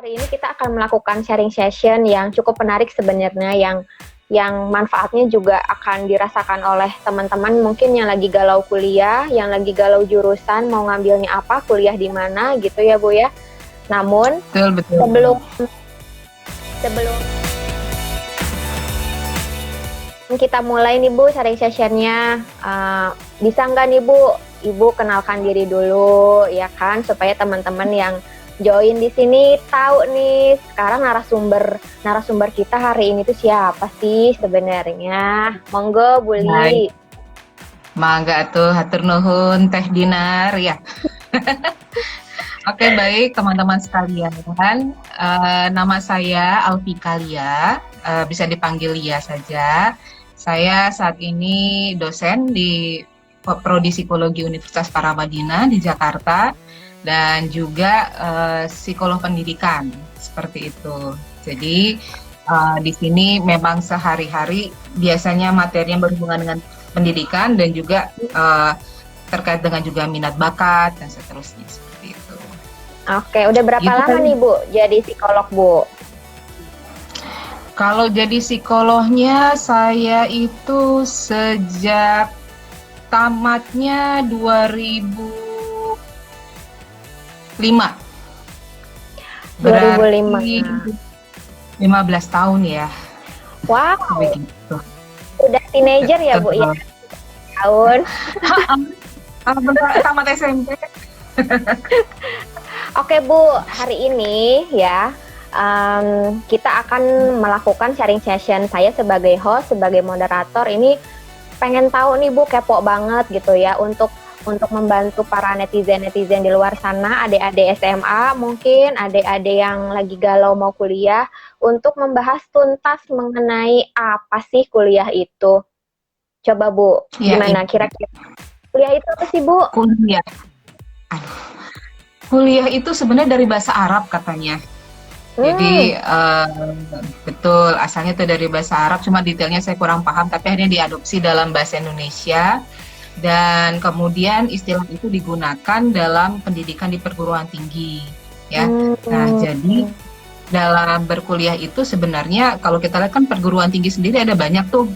Hari ini kita akan melakukan sharing session yang cukup menarik sebenarnya, yang manfaatnya juga akan dirasakan oleh teman-teman mungkin yang lagi galau kuliah, yang lagi galau jurusan, mau ngambilnya apa, kuliah di mana gitu ya Bu ya. Namun Betul. sebelum kita mulai nih Bu sharing sessionnya, bisa nggak nih Bu, Ibu kenalkan diri dulu ya kan, supaya teman-teman yang join di sini tahu nih sekarang narasumber kita hari ini tuh siapa sih sebenarnya. Monggo Bu Li. Mangga tuh hatur nuhun Teh Dinar ya. Oke, baik teman-teman sekalian. Nama saya Alfika Lia, bisa dipanggil Lia saja. Saya saat ini dosen di Prodi Psikologi Universitas Paramadina di Jakarta dan juga psikolog pendidikan seperti itu. Jadi di sini memang sehari-hari biasanya materinya berhubungan dengan pendidikan dan juga terkait dengan juga minat bakat dan seterusnya seperti itu. Oke, udah berapa Gitu lama kan nih Bu jadi psikolog Bu? Kalau jadi psikolognya saya itu sejak tamatnya 2005. 2005. Berarti 15 tahun ya. Wow. Begitu. Udah teenager ya Bu ya? Tahun. Tamat SMP. Oke Bu, hari ini ya kita akan melakukan sharing session. Saya sebagai host, sebagai moderator ini pengen tahu nih Bu, kepo banget gitu ya untuk membantu para netizen-netizen di luar sana, adik-adik SMA mungkin, adik-adik yang lagi galau mau kuliah, untuk membahas tuntas mengenai apa sih kuliah itu. Coba Bu, gimana kira-kira kuliah itu apa sih Bu? Kuliah itu sebenarnya dari bahasa Arab katanya. Jadi betul, asalnya itu dari bahasa Arab, cuma detailnya saya kurang paham, tapi akhirnya diadopsi dalam bahasa Indonesia. Dan kemudian istilah itu digunakan dalam pendidikan di perguruan tinggi, ya. Nah, jadi dalam berkuliah itu sebenarnya kalau kita lihat kan perguruan tinggi sendiri ada banyak tuh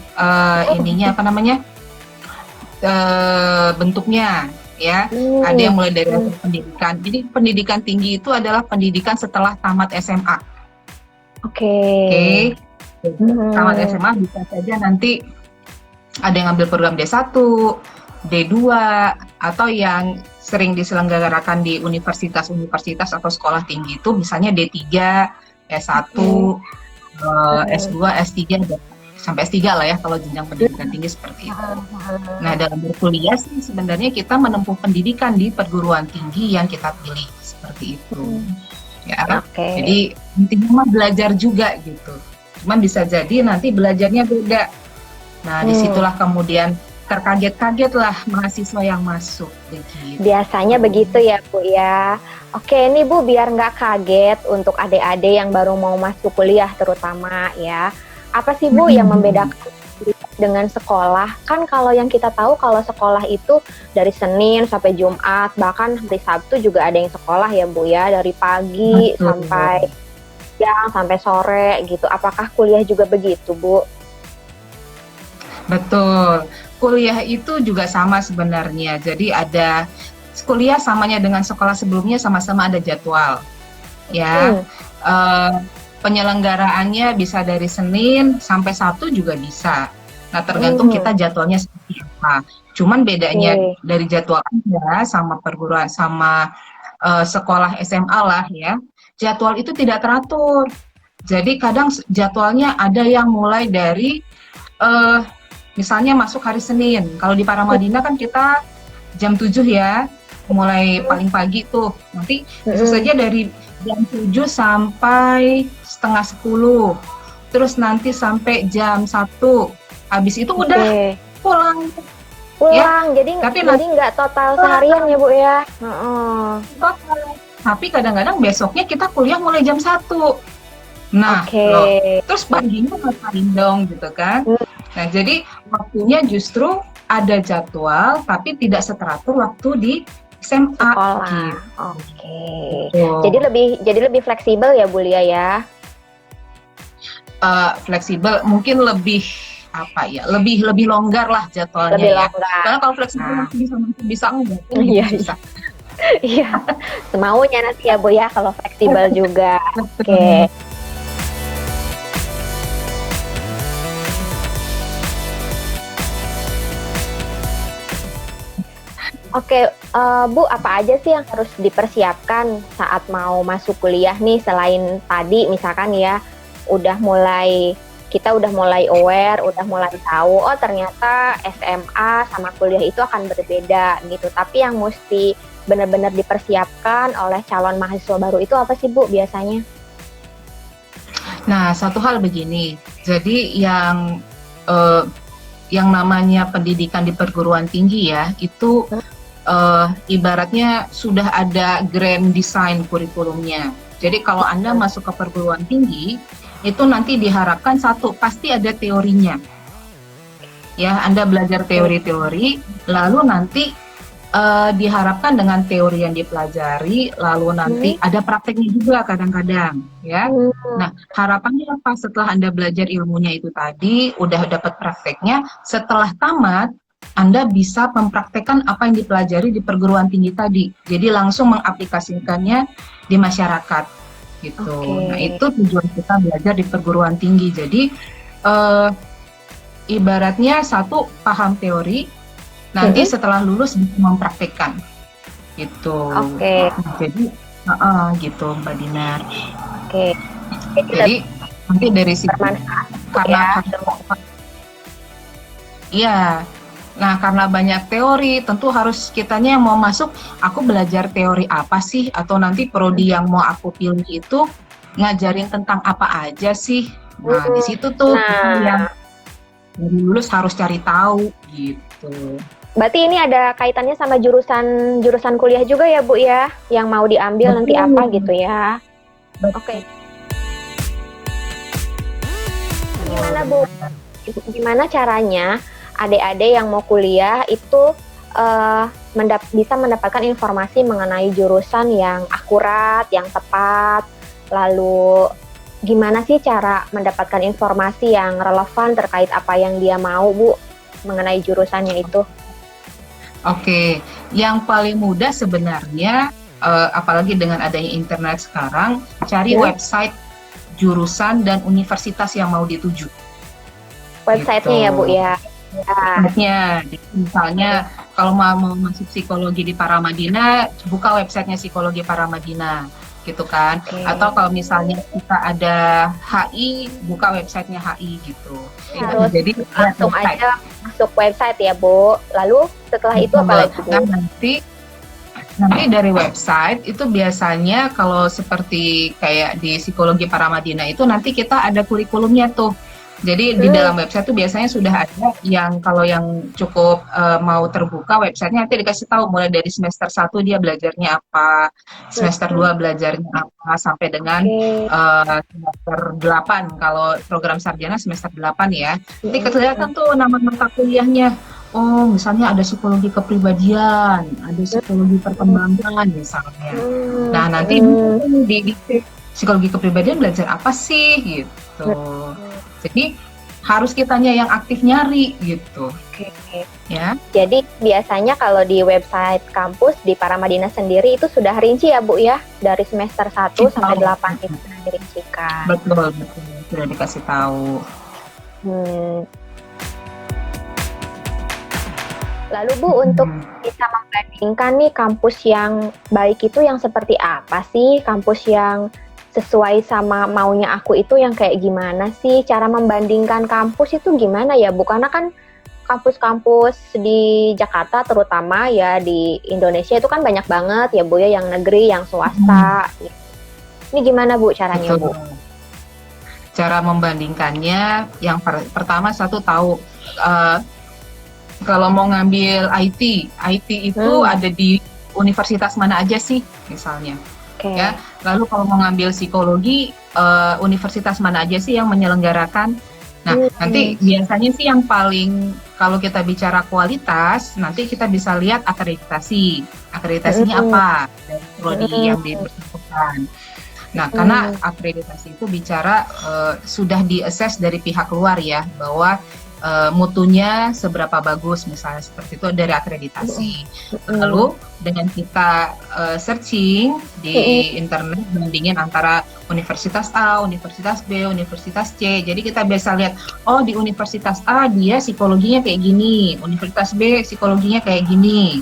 bentuknya, ya. Ada yang mulai dari pendidikan. Jadi pendidikan tinggi itu adalah pendidikan setelah tamat SMA. Oke. Tamat SMA bisa saja nanti ada yang ambil program D1, D2, atau yang sering diselenggarakan di universitas-universitas atau sekolah tinggi itu misalnya D3, S1, S2, S3, sampai S3 lah ya kalau jenjang pendidikan tinggi seperti itu. Nah, dalam berkuliah sih sebenarnya kita menempuh pendidikan di perguruan tinggi yang kita pilih seperti itu. Ya. Jadi intinya mah belajar juga gitu. Cuman bisa jadi nanti belajarnya beda. Nah, disitulah kemudian terkaget-kaget lah mahasiswa yang masuk. Begitu. Biasanya begitu ya Bu ya. Oke, ini Bu biar nggak kaget untuk adik-adik yang baru mau masuk kuliah terutama ya. Apa sih Bu yang membedakan dengan sekolah? Kan kalau yang kita tahu kalau sekolah itu dari Senin sampai Jumat, bahkan hari Sabtu juga ada yang sekolah ya Bu ya, dari pagi sampai siang sampai sore gitu. Apakah kuliah juga begitu Bu? Betul. Kuliah itu juga sama sebenarnya. Jadi ada kuliah samanya dengan sekolah sebelumnya sama-sama ada jadwal. Ya. Penyelenggaraannya bisa dari Senin sampai Sabtu juga bisa. Nah, tergantung kita jadwalnya seperti apa. Cuman bedanya dari jadwal Anda sama perguruan sama sekolah SMA lah ya. Jadwal itu tidak teratur. Jadi kadang jadwalnya ada yang mulai dari misalnya masuk hari Senin. Kalau di Paramadina kan kita jam 7 ya, mulai paling pagi tuh. Nanti bisa saja dari jam 7 sampai setengah 10. Terus nanti sampai jam 1. Habis itu udah pulang. Ya? Jadi nggak total seharian ya Bu ya? Total. Tapi kadang-kadang besoknya kita kuliah mulai jam 1. Nah, terus paginya ngapain dong gitu kan? Nah, jadi waktunya justru ada jadwal tapi tidak seteratur waktu di SMA sekolah. gitu. Oke. Tuh. Jadi lebih fleksibel ya Bu Lia ya. Fleksibel mungkin lebih apa ya, lebih longgar lah jadwalnya Lebih ya. longgar. Karena kalau fleksibel Nah. nanti bisa masuk bisa enggak kan Iya, susah. Iya, semaunya nanti ya Bu ya kalau fleksibel juga. Oke. Oke, Bu, apa aja sih yang harus dipersiapkan saat mau masuk kuliah nih selain tadi misalkan ya kita udah mulai aware, udah mulai tahu oh ternyata SMA sama kuliah itu akan berbeda gitu. Tapi yang mesti benar-benar dipersiapkan oleh calon mahasiswa baru itu apa sih Bu biasanya? Nah, satu hal begini. Jadi yang namanya pendidikan di perguruan tinggi ya, itu ibaratnya sudah ada grand design kurikulumnya. Jadi kalau Anda masuk ke perguruan tinggi, itu nanti diharapkan satu, pasti ada teorinya. Ya, Anda belajar teori-teori, lalu nanti diharapkan dengan teori yang dipelajari, lalu nanti ada prakteknya juga kadang-kadang, ya. Nah, harapannya apa? Setelah Anda belajar ilmunya itu tadi, udah dapat prakteknya, setelah tamat, Anda bisa mempraktekkan apa yang dipelajari di perguruan tinggi tadi. Jadi langsung mengaplikasikannya di masyarakat, gitu. Nah, itu tujuan kita belajar di perguruan tinggi. Jadi, ibaratnya satu, paham teori, nanti setelah lulus bisa mempraktekkan gitu. Jadi gitu Mbak Dinar. Jadi nanti dari situ karena iya. Nah, karena banyak teori, tentu harus kitanya yang mau masuk, aku belajar teori apa sih, atau nanti prodi yang mau aku pilih itu ngajarin tentang apa aja sih. Nah, di situ tuh yang dari lulus harus cari tahu gitu. Berarti ini ada kaitannya sama jurusan kuliah juga ya Bu ya, yang mau diambil nanti apa gitu ya. Oke. Gimana Bu? Gimana caranya adik-adik yang mau kuliah itu bisa mendapatkan informasi mengenai jurusan yang akurat, yang tepat, lalu gimana sih cara mendapatkan informasi yang relevan terkait apa yang dia mau Bu mengenai jurusannya itu? Oke, yang paling mudah sebenarnya, apalagi dengan adanya internet sekarang, cari website jurusan dan universitas yang mau dituju. Websitenya gitu. Ya Bu ya? Websitenya, misalnya kalau mau masuk psikologi di Paramadina, buka websitenya Psikologi Paramadina, gitu kan? Atau kalau misalnya kita ada HI, buka websitenya HI gitu. Harus jadi langsung aja masuk website ya Bu. Lalu setelah itu apa lagi Bu? Nah, nanti dari website itu biasanya kalau seperti kayak di Psikologi Paramadina itu nanti kita ada kurikulumnya tuh. Jadi di dalam website itu biasanya sudah ada yang kalau yang cukup mau terbuka websitenya nanti dikasih tahu mulai dari semester 1 dia belajarnya apa, semester 2 belajarnya apa, sampai dengan semester 8 kalau program sarjana semester 8 ya. Nanti kelihatan tuh nama mata kuliahnya. Oh, misalnya ada psikologi kepribadian, ada psikologi perkembangan misalnya. Nah, nanti di psikologi kepribadian belajar apa sih gitu. Jadi harus kitanya yang aktif nyari gitu. Ya. Jadi biasanya kalau di website kampus di Paramadina sendiri itu sudah rinci ya Bu ya, dari semester 1 sampai 8 itu sudah dirincikan. Betul, sudah dikasih tahu. Lalu Bu, untuk bisa membandingkan nih kampus yang baik itu yang seperti apa sih? Kampus yang sesuai sama maunya aku itu yang kayak gimana sih? Cara membandingkan kampus itu gimana ya Bu? Karena kan kampus-kampus di Jakarta terutama ya di Indonesia itu kan banyak banget ya Bu ya, yang negeri, yang swasta. Ini gimana Bu caranya Bu? Cara membandingkannya yang pertama satu tahu kalau mau ngambil IT itu ada di universitas mana aja sih misalnya. Ya, lalu kalau mau ngambil psikologi, universitas mana aja sih yang menyelenggarakan? Nah, nanti biasanya sih yang paling kalau kita bicara kualitas, nanti kita bisa lihat akreditasi. akreditasinya apa dari prodi yang bersangkutan. Nah, karena akreditasi itu bicara sudah di-assess dari pihak luar ya, bahwa mutunya seberapa bagus, misalnya seperti itu dari akreditasi. Lalu dengan kita searching di internet, bandingin antara Universitas A, Universitas B, Universitas C, jadi kita bisa lihat, oh di Universitas A dia psikologinya kayak gini, Universitas B psikologinya kayak gini.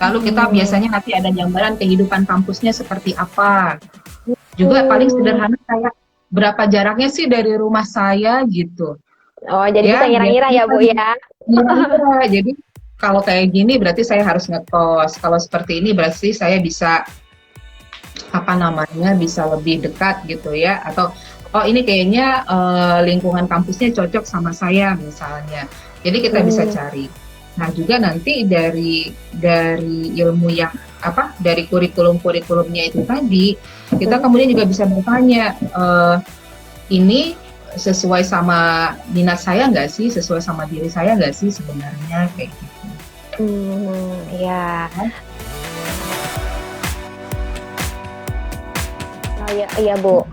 Lalu kita biasanya nanti ada gambaran kehidupan kampusnya seperti apa. Juga paling sederhana kayak berapa jaraknya sih dari rumah saya gitu. Oh, jadi Ya, bisa ngira-ngira ya, Bu ya? ngira-ngira. Jadi kalau kayak gini berarti saya harus ngekos. Kalau seperti ini berarti saya bisa bisa lebih dekat gitu ya. Atau oh ini kayaknya lingkungan kampusnya cocok sama saya misalnya. Jadi kita bisa cari. Nah juga nanti dari ilmu yang dari kurikulumnya itu tadi, kita kemudian juga bisa bertanya, ini sesuai sama minat saya nggak sih, sesuai sama diri saya nggak sih sebenarnya, kayak gitu. Ya. Oh iya Bu.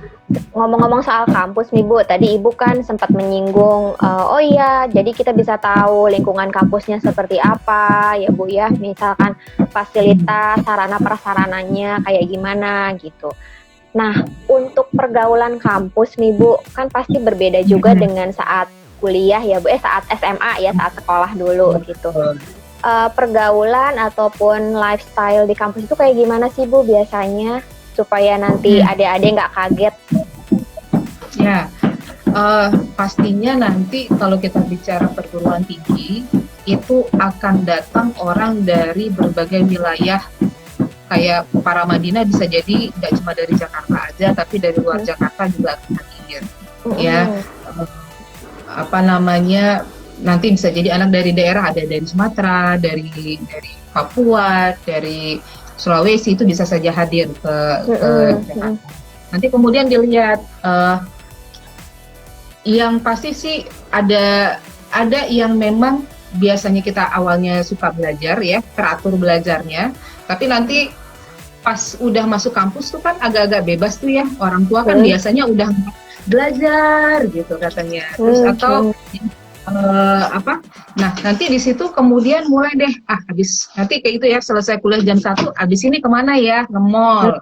Ngomong-ngomong soal kampus nih Bu, tadi Ibu kan sempat menyinggung, oh iya, jadi kita bisa tahu lingkungan kampusnya seperti apa ya Bu ya, misalkan fasilitas, sarana prasarananya kayak gimana gitu. Nah, untuk pergaulan kampus nih Bu, kan pasti berbeda juga dengan saat kuliah ya Bu, saat SMA ya, saat sekolah dulu gitu. Pergaulan ataupun lifestyle di kampus itu kayak gimana sih Bu biasanya? Supaya nanti adik-adik nggak kaget. Ya, pastinya nanti kalau kita bicara perguruan tinggi, itu akan datang orang dari berbagai wilayah. Kayak para Madinah bisa jadi nggak cuma dari Jakarta aja, tapi dari luar Jakarta juga akan hadir. Ya, nanti bisa jadi anak dari daerah, ada dari Sumatera, dari Papua, dari Sulawesi, itu bisa saja hadir ke Jakarta. Nanti kemudian dilihat, yang pasti sih ada yang memang biasanya kita awalnya suka belajar ya, teratur belajarnya, tapi nanti pas udah masuk kampus tuh kan agak-agak bebas tuh ya, orang tua kan biasanya udah belajar gitu katanya, terus atau nah nanti di situ kemudian mulai deh, habis nanti kayak gitu ya, selesai kuliah jam 1, habis ini kemana ya, nge-mall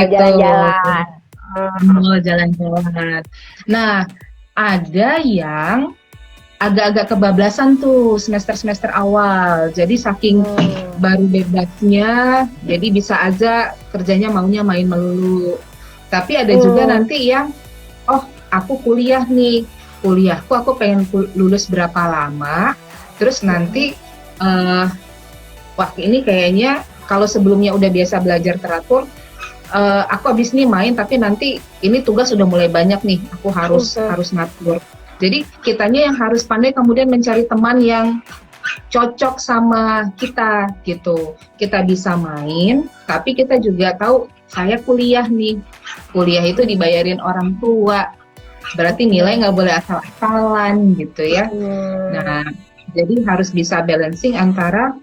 gitu, jalan-jalan. Mall, jalan-jalan. Nah ada yang agak-agak kebablasan tuh semester-semester awal, jadi saking baru bebasnya, jadi bisa aja kerjanya maunya main melulu. Tapi ada juga nanti yang, aku kuliah nih, kuliahku aku pengen lulus berapa lama, terus nanti wah ini kayaknya kalau sebelumnya udah biasa belajar teratur, aku habis nih main, tapi nanti ini tugas udah mulai banyak nih, aku harus ngatur. Jadi kitanya yang harus pandai kemudian mencari teman yang cocok sama kita gitu. Kita bisa main, tapi kita juga tahu saya kuliah nih, kuliah itu dibayarin orang tua, berarti nilai nggak boleh asal-asalan gitu ya. Nah, jadi harus bisa balancing antara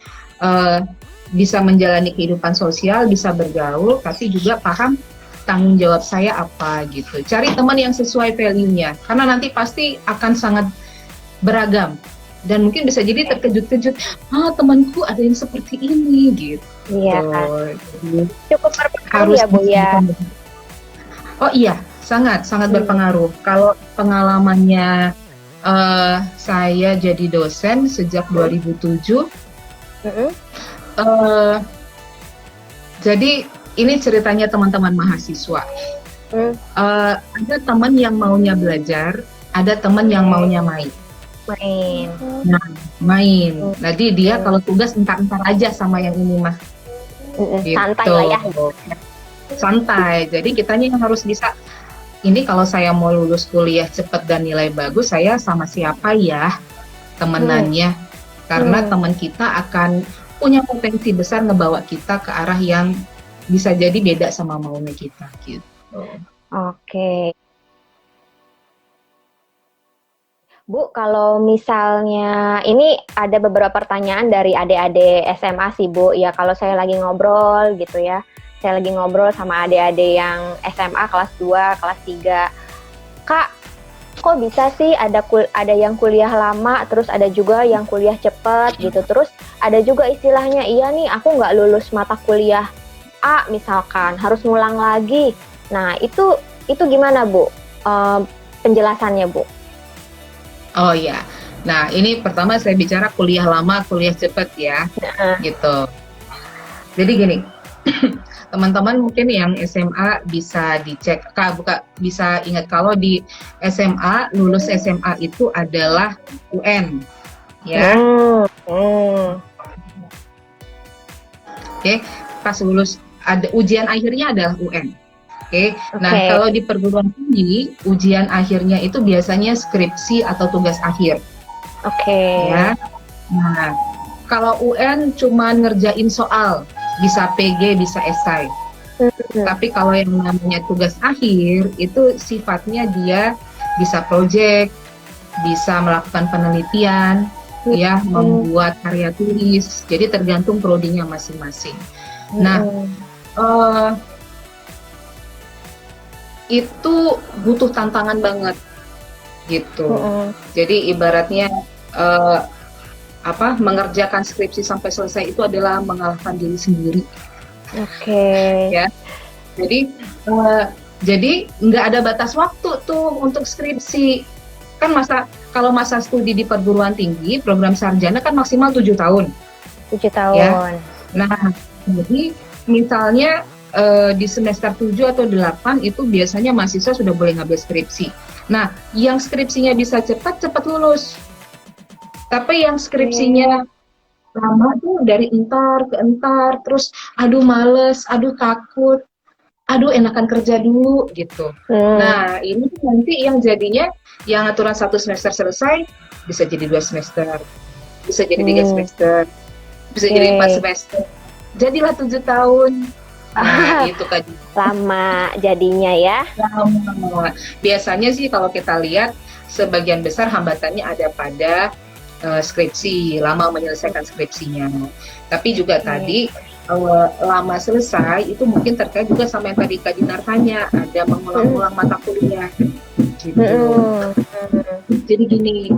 bisa menjalani kehidupan sosial, bisa bergaul, tapi juga paham tanggung jawab saya apa gitu. Cari teman yang sesuai value-nya, karena nanti pasti akan sangat beragam. Dan mungkin bisa jadi terkejut-kejut, temanku ada yang seperti ini gitu. Iya. Cukup berpengaruh ya Bu ya. Oh iya, sangat berpengaruh. Kalau pengalamannya saya jadi dosen sejak 2007. Jadi ini ceritanya teman-teman mahasiswa. Ada teman yang maunya belajar, ada teman yang maunya main. Main. Jadi dia kalau tugas entar-entar aja sama yang ini mah. Gitu. Santai lah ya. Santai. Jadi kitanya yang harus bisa. Ini kalau saya mau lulus kuliah cepat dan nilai bagus, saya sama siapa ya temenannya? Karena teman kita akan punya potensi besar ngebawa kita ke arah yang bisa jadi beda sama maunya kita gitu. Oke. Bu, kalau misalnya ini ada beberapa pertanyaan dari adik-adik SMA sih, Bu. Ya, kalau saya lagi ngobrol gitu ya. Saya lagi ngobrol sama adik-adik yang SMA kelas 2, kelas 3. Kak, kok bisa sih ada yang kuliah lama, terus ada juga yang kuliah cepat gitu. Terus ada juga istilahnya, iya nih aku nggak lulus mata kuliah A misalkan, harus ngulang lagi. Nah, itu gimana, Bu? Penjelasannya, Bu? Oh ya, nah ini pertama saya bicara kuliah lama, kuliah cepat ya, gitu. Jadi gini, teman-teman mungkin yang SMA bisa dicek, bisa ingat kalau di SMA, lulus SMA itu adalah UN, ya. Oke, pas lulus ada ujian akhirnya adalah UN. Oke, nah kalau di perguruan tinggi ujian akhirnya itu biasanya skripsi atau tugas akhir. Ya. Nah, kalau UN cuma ngerjain soal, bisa PG, bisa esai. Tapi kalau yang namanya tugas akhir itu sifatnya dia bisa project, bisa melakukan penelitian, ya, membuat karya tulis. Jadi tergantung prodinya masing-masing. Nah, itu butuh tantangan banget gitu. Jadi ibaratnya mengerjakan skripsi sampai selesai itu adalah mengalahkan diri sendiri. Ya. Jadi nggak ada batas waktu tuh untuk skripsi. Kan kalau masa studi di perguruan tinggi, program sarjana kan maksimal 7 tahun. 7 tahun. Ya. Nah, jadi misalnya di semester 7 atau 8 itu biasanya mahasiswa sudah boleh ngambil skripsi. Nah, yang skripsinya bisa cepat lulus. Tapi yang skripsinya lama tuh dari entar ke entar, terus aduh males, aduh takut, aduh enakan kerja dulu gitu. Nah, ini nanti yang jadinya yang aturan 1 semester selesai bisa jadi 2 semester, bisa jadi 3 semester, bisa jadi 4 semester. Jadilah 7 tahun. Nah, itu kan lama jadinya ya. Lama. Biasanya sih kalau kita lihat sebagian besar hambatannya ada pada skripsi, lama menyelesaikan skripsinya. Tapi juga tadi lama selesai itu mungkin terkait juga sama yang tadi Kak Dinar tanya, ada mengulang-ulang mata kuliah. Gitu. Jadi gini,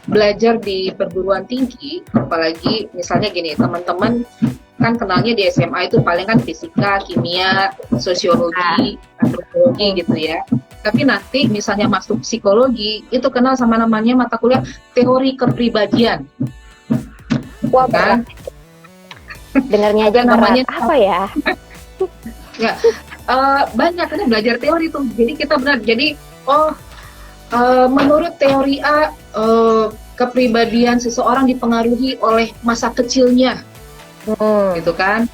belajar di perguruan tinggi, apalagi misalnya gini, teman-teman kan kenalnya di SMA itu paling kan fisika, kimia, sosiologi, antropologi gitu ya. Tapi nanti misalnya masuk psikologi, itu kenal sama namanya mata kuliah teori kepribadian. Wah, kan? Dengarnya aja namanya apa ya? Ya, banyak kan belajar teori tuh. Jadi kita benar. Jadi menurut teori A, kepribadian seseorang dipengaruhi oleh masa kecilnya. Gitu kan.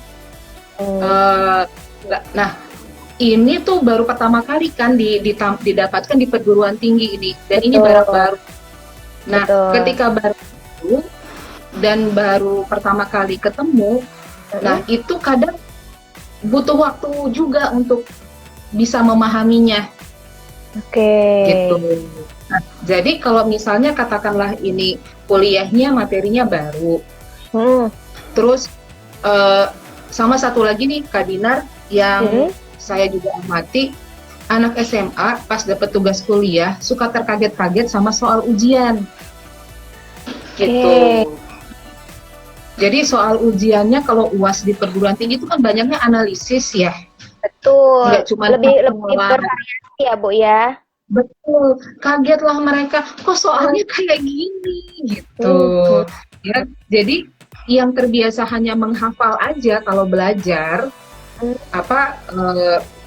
Nah, ini tuh baru pertama kali kan didapatkan di perguruan tinggi ini, dan ini baru. Nah, ketika baru dan baru pertama kali ketemu, nah itu kadang butuh waktu juga untuk bisa memahaminya. Gitu. Nah, jadi kalau misalnya katakanlah ini kuliahnya materinya baru, terus sama satu lagi nih Kak Dinar yang saya juga amati, anak SMA pas dapat tugas kuliah suka terkaget-kaget sama soal ujian. Gitu. Jadi soal ujiannya kalau UAS di perguruan tinggi itu kan banyaknya analisis ya. Betul. Nggak cuma lebih bervariasi ya, Bu ya. Betul. Kagetlah mereka, kok soalnya kayak gini gitu. Ya, jadi yang terbiasa hanya menghafal aja kalau belajar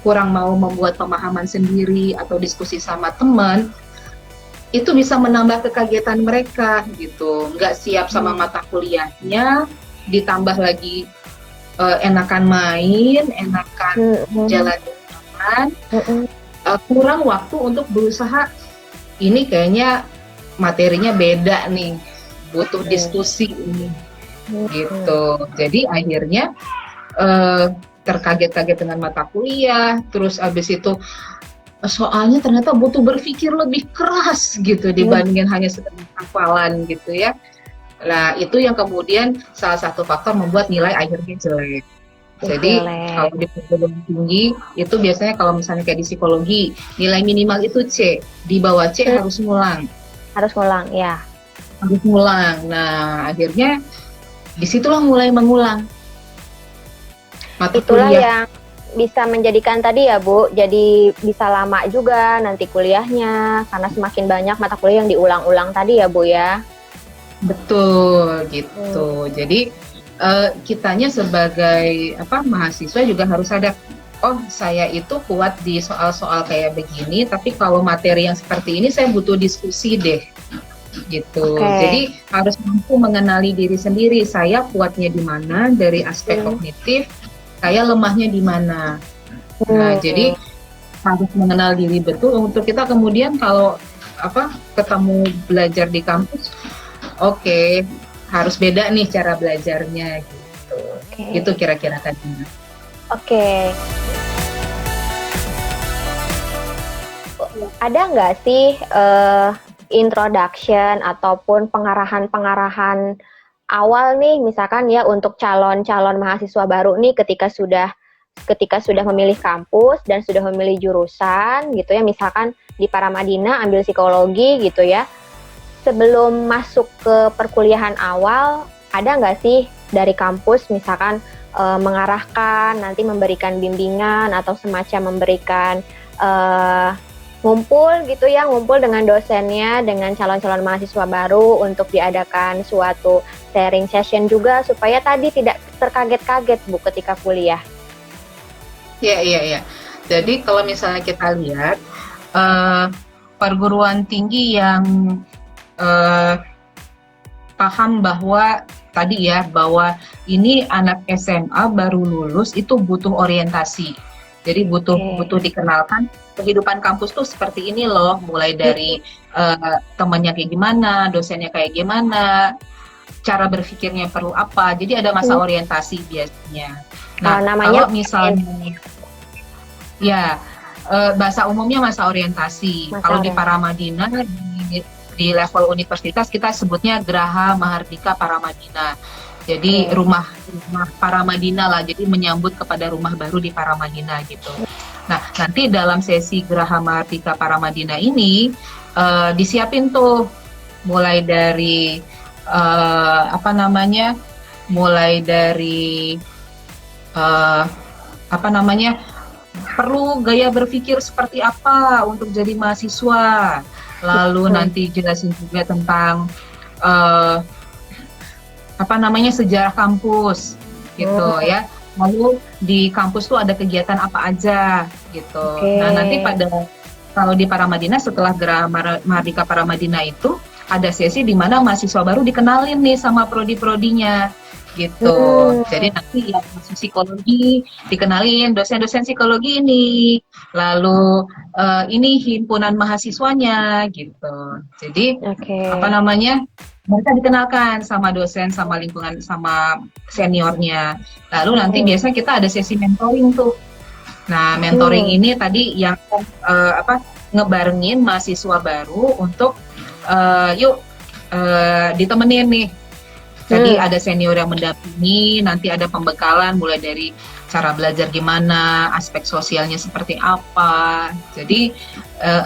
kurang mau membuat pemahaman sendiri atau diskusi sama teman, itu bisa menambah kekagetan mereka gitu, nggak siap sama mata kuliahnya, ditambah lagi enakan main, enakan jalan-jalan, kurang waktu untuk berusaha. Ini kayaknya materinya beda nih, butuh diskusi ini, gitu. Jadi akhirnya terkaget-kaget dengan mata kuliah, terus abis itu soalnya ternyata butuh berpikir lebih keras gitu dibandingin hanya sekedar hafalan gitu ya. Nah, itu yang kemudian salah satu faktor membuat nilai akhirnya jelek. Jadi Jelek. kalau di perguruan tinggi itu biasanya kalau misalnya kayak di psikologi nilai minimal itu C, di bawah C Hmm, harus ngulang, harus ngulang, ya. harus ngulang. Nah, akhirnya disitulah mulai mengulang mata Itulah kuliah. yang bisa menjadikan tadi ya Bu, jadi bisa lama juga nanti kuliahnya, karena semakin banyak mata kuliah yang diulang-ulang tadi ya Bu ya. Betul Hmm, gitu. Jadi kitanya sebagai apa mahasiswa juga harus sadar, oh saya itu kuat di soal-soal kayak begini, tapi kalau materi yang seperti ini saya butuh diskusi deh gitu. oke. Jadi harus mampu mengenali diri sendiri, saya kuatnya di mana dari aspek Hmm, kognitif, saya lemahnya di mana. Nah, hmm, jadi harus mengenal diri betul untuk kita kemudian kalau apa ketemu belajar di kampus, oke, harus beda nih cara belajarnya gitu. Itu oke. kira-kira tadi. Oke. Ada nggak sih introduction ataupun pengarahan-pengarahan awal nih, misalkan ya untuk calon-calon mahasiswa baru nih ketika sudah memilih kampus dan sudah memilih jurusan gitu ya, misalkan di Paramadina ambil psikologi gitu ya, sebelum masuk ke perkuliahan awal ada nggak sih dari kampus misalkan mengarahkan, nanti memberikan bimbingan atau semacam memberikan eh, ngumpul dengan dosennya, dengan calon-calon mahasiswa baru untuk diadakan suatu sharing session juga supaya tadi tidak terkaget-kaget Bu ketika kuliah. Iya, iya, iya. Jadi kalau misalnya kita lihat eh, perguruan tinggi yang eh, paham bahwa tadi ya bahwa ini anak SMA baru lulus itu butuh orientasi. Jadi butuh Oke. butuh dikenalkan kehidupan kampus tuh seperti ini loh, mulai dari temannya kayak gimana, dosennya kayak gimana, cara berpikirnya perlu apa. Jadi ada masa Hmm. orientasi biasanya. Nah, Namanya kalau misalnya ya, bahasa umumnya masa orientasi. masa Kalau di orientasi. Paramadina di level universitas kita sebutnya Graha Mahardika Paramadina. Jadi Oke. rumah Paramadina lah. Jadi menyambut kepada rumah baru di Paramadina gitu. Nah, nanti dalam sesi Graha Mahardika Paramadina ini disiapin tuh mulai dari apa namanya? Mulai dari eh, apa namanya? Perlu gaya berpikir seperti apa untuk jadi mahasiswa. Lalu Hmm. nanti jelasin juga tentang eh, apa namanya sejarah kampus gitu Hmm. ya. Lalu di kampus tuh ada kegiatan apa aja gitu. Oke. Nah, nanti pada kalau di Paramadina setelah Geraha Mardika Paramadina itu ada sesi di mana mahasiswa baru dikenalin nih sama prodi-prodinya gitu. Hmm. Jadi nanti yang masuk psikologi dikenalin dosen-dosen psikologi ini, lalu ini himpunan mahasiswanya gitu. Jadi Oke. apa namanya mereka dikenalkan sama dosen, sama lingkungan, sama seniornya. Lalu nanti Hmm. biasanya kita ada sesi mentoring tuh. Nah, mentoring Hmm. ini tadi yang apa ngebarengin mahasiswa baru untuk yuk ditemenin nih. Jadi Hmm. ada senior yang mendampingi, nanti ada pembekalan mulai dari cara belajar gimana, aspek sosialnya seperti apa. Jadi eh,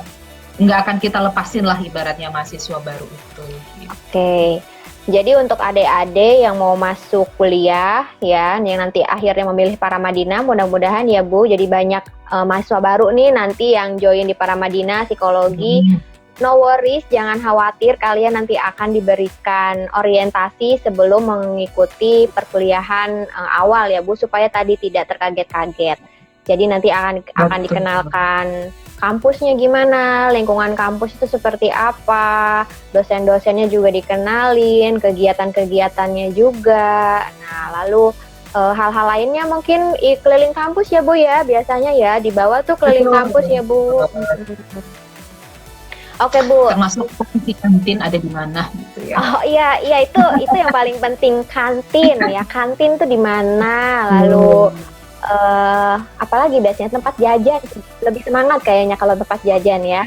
nggak akan kita lepasin lah ibaratnya mahasiswa baru itu. Oke. Jadi untuk adik-adik yang mau masuk kuliah ya, yang nanti akhirnya memilih Paramadina, mudah-mudahan ya Bu, jadi banyak mahasiswa baru nih nanti yang join di Paramadina psikologi. Hmm, No worries, jangan khawatir, kalian nanti akan diberikan orientasi sebelum mengikuti perkuliahan awal ya Bu, supaya tadi tidak terkaget-kaget. Jadi nanti akan betul. dikenalkan kampusnya gimana, lingkungan kampus itu seperti apa, dosen-dosennya juga dikenalin, kegiatan-kegiatannya juga. Nah, lalu hal-hal lainnya mungkin keliling kampus ya Bu ya, biasanya ya di bawah tuh keliling kampus ya Bu. Oke Bu. Termasuk posisi kantin ada di mana gitu ya. Oh iya iya itu yang paling penting, kantin ya. Kantin tuh di mana? Lalu apalagi biasanya tempat jajan, lebih semangat kayaknya kalau tempat jajan ya.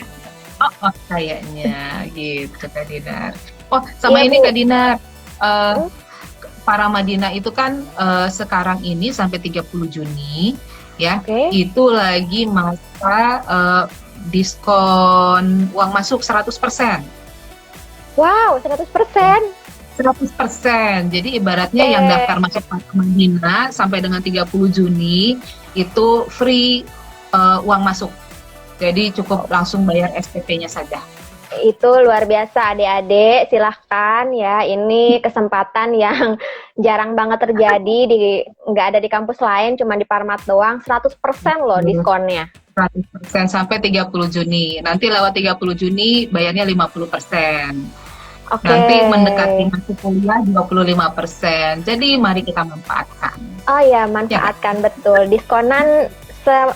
Oh, kayaknya gitu Kak Dinar. Oh, sama Iya ini Bu. Kak Dinar, eh, Hmm, para Madinah itu kan sekarang ini sampai 30 Juni ya, oke. itu lagi masa diskon uang masuk 100%. Wow, 100%. 100%. Jadi ibaratnya yang Eh, daftar masuk para Madinah sampai dengan 30 Juni itu free uang masuk. Jadi cukup langsung bayar SPP-nya saja. itu luar biasa adik-adik, silahkan ya, ini kesempatan yang jarang banget terjadi, nggak ada di kampus lain, cuma di Parmat doang, 100% loh diskonnya. 100% sampai 30 Juni. Nanti lewat 30 Juni bayarnya 50%. Oke. Nanti mendekati masuk kuliah 25%. Jadi mari kita manfaatkan. Oh ya, Ya kan? manfaatkan betul. Diskonan